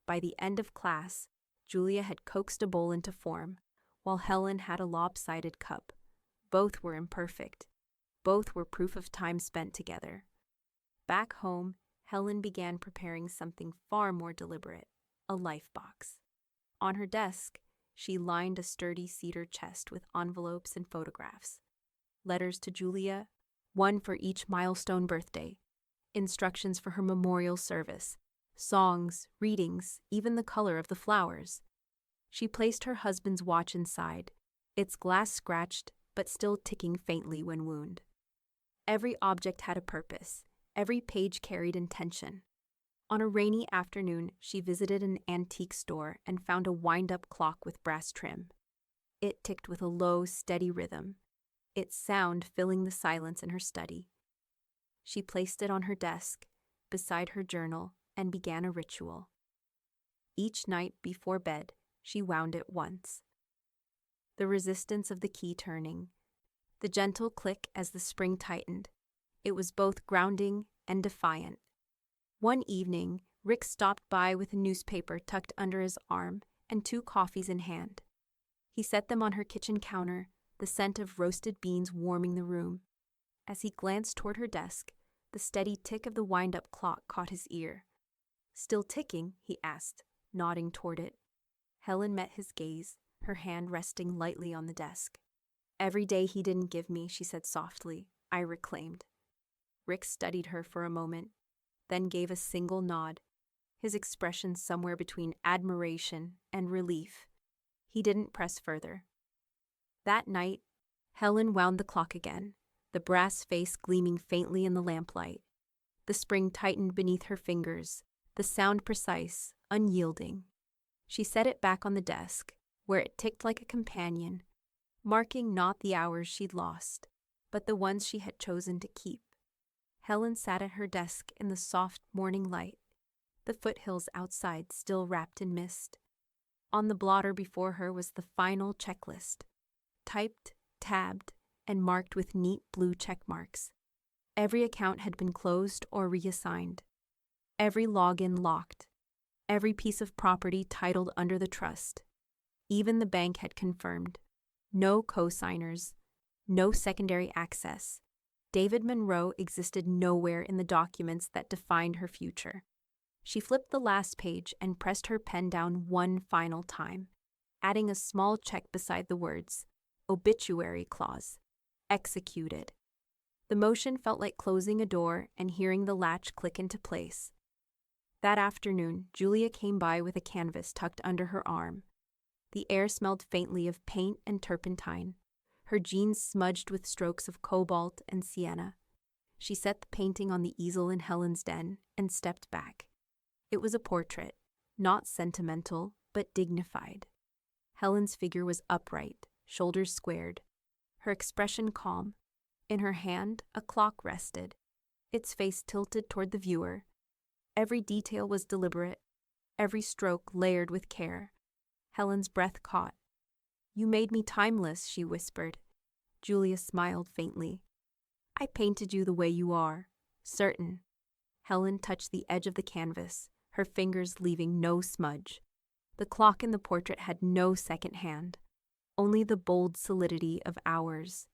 By the end of class, Julia had coaxed a bowl into form, while Helen had a lopsided cup. Both were imperfect. Both were proof of time spent together. Back home, Helen began preparing something far more deliberate, a life box. On her desk, She lined a sturdy cedar chest with envelopes and photographs. Letters to Julia, one for each milestone birthday. Instructions for her memorial service. Songs, readings, even the color of the flowers. She placed her husband's watch inside, its glass scratched but still ticking faintly when wound. Every object had a purpose. Every page carried intention. On a rainy afternoon, she visited an antique store and found a wind-up clock with brass trim. It ticked with a low, steady rhythm, its sound filling the silence in her study. She placed it on her desk, beside her journal, and began a ritual. Each night before bed, she wound it once. The resistance of the key turning, the gentle click as the spring tightened. It was both grounding and defiant. One evening, Rick stopped by with a newspaper tucked under his arm and 2 coffees in hand. He set them on her kitchen counter, the scent of roasted beans warming the room. As he glanced toward her desk, the steady tick of the wind-up clock caught his ear. "Still ticking?" he asked, nodding toward it. Helen met his gaze, her hand resting lightly on the desk. "Every day he didn't give me," she said softly, "I reclaimed." Rick studied her for a moment, then gave a single nod, his expression somewhere between admiration and relief. He didn't press further. That night, Helen wound the clock again, the brass face gleaming faintly in the lamplight. The spring tightened beneath her fingers, the sound precise, unyielding. She set it back on the desk, where it ticked like a companion, marking not the hours she'd lost, but the ones she had chosen to keep. Helen sat at her desk in the soft morning light, the foothills outside still wrapped in mist. On the blotter before her was the final checklist, typed, tabbed, and marked with neat blue check marks. Every account had been closed or reassigned, every login locked, every piece of property titled under the trust. Even the bank had confirmed. No co-signers, no secondary access. David Monroe existed nowhere in the documents that defined her future. She flipped the last page and pressed her pen down one final time, adding a small check beside the words, "Obituary clause. Executed." The motion felt like closing a door and hearing the latch click into place. That afternoon, Julia came by with a canvas tucked under her arm. The air smelled faintly of paint and turpentine, her jeans smudged with strokes of cobalt and sienna. She set the painting on the easel in Helen's den and stepped back. It was a portrait, not sentimental, but dignified. Helen's figure was upright, shoulders squared, her expression calm. In her hand, a clock rested, its face tilted toward the viewer. Every detail was deliberate, every stroke layered with care. Helen's breath caught. "You made me timeless," she whispered. Julia smiled faintly. "I painted you the way you are, certain." Helen touched the edge of the canvas, her fingers leaving no smudge. The clock in the portrait had no second hand, only the bold solidity of hours.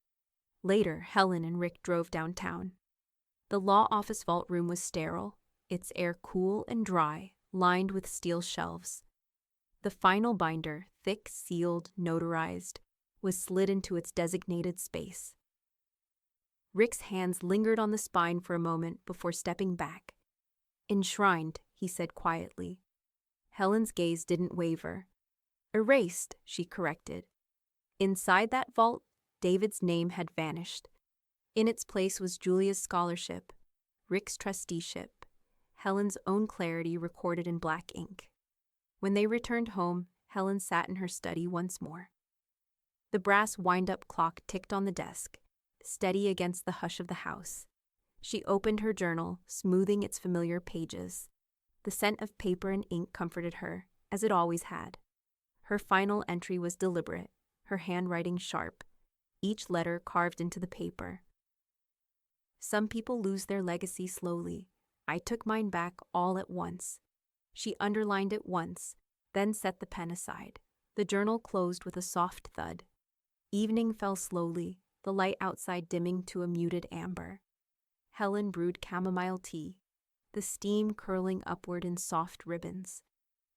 Later, Helen and Rick drove downtown. The law office vault room was sterile, its air cool and dry, lined with steel shelves. The final binder, thick, sealed, notarized, was slid into its designated space. Rick's hands lingered on the spine for a moment before stepping back. "Enshrined," he said quietly. Helen's gaze didn't waver. "Erased," she corrected. Inside that vault, David's name had vanished. In its place was Julia's scholarship, Rick's trusteeship, Helen's own clarity recorded in black ink. When they returned home, Helen sat in her study once more. The brass wind-up clock ticked on the desk, steady against the hush of the house. She opened her journal, smoothing its familiar pages. The scent of paper and ink comforted her, as it always had. Her final entry was deliberate, her handwriting sharp, each letter carved into the paper. "Some people lose their legacy slowly. I took mine back all at once." She underlined it once, then set the pen aside. The journal closed with a soft thud. Evening fell slowly, the light outside dimming to a muted amber. Helen brewed chamomile tea, the steam curling upward in soft ribbons.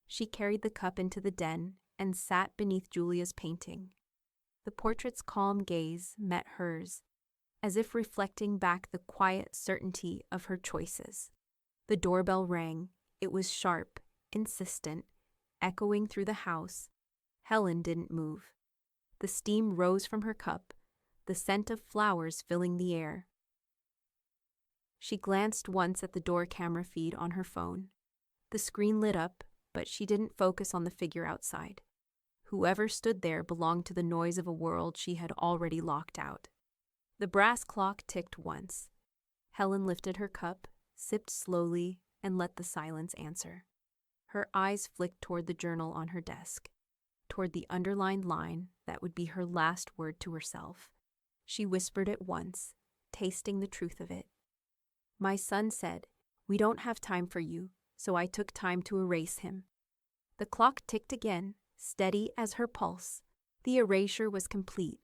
She carried the cup into the den and sat beneath Julia's painting. The portrait's calm gaze met hers, as if reflecting back the quiet certainty of her choices. The doorbell rang. It was sharp, insistent, echoing through the house. Helen didn't move. The steam rose from her cup, the scent of flowers filling the air. She glanced once at the door camera feed on her phone. The screen lit up, but she didn't focus on the figure outside. Whoever stood there belonged to the noise of a world she had already locked out. The brass clock ticked once. Helen lifted her cup, sipped slowly, and let the silence answer. Her eyes flicked toward the journal on her desk, toward the underlined line that would be her last word to herself. She whispered it once, tasting the truth of it. My son said, "We don't have time for you," so I took time to erase him. The clock ticked again, steady as her pulse. The erasure was complete.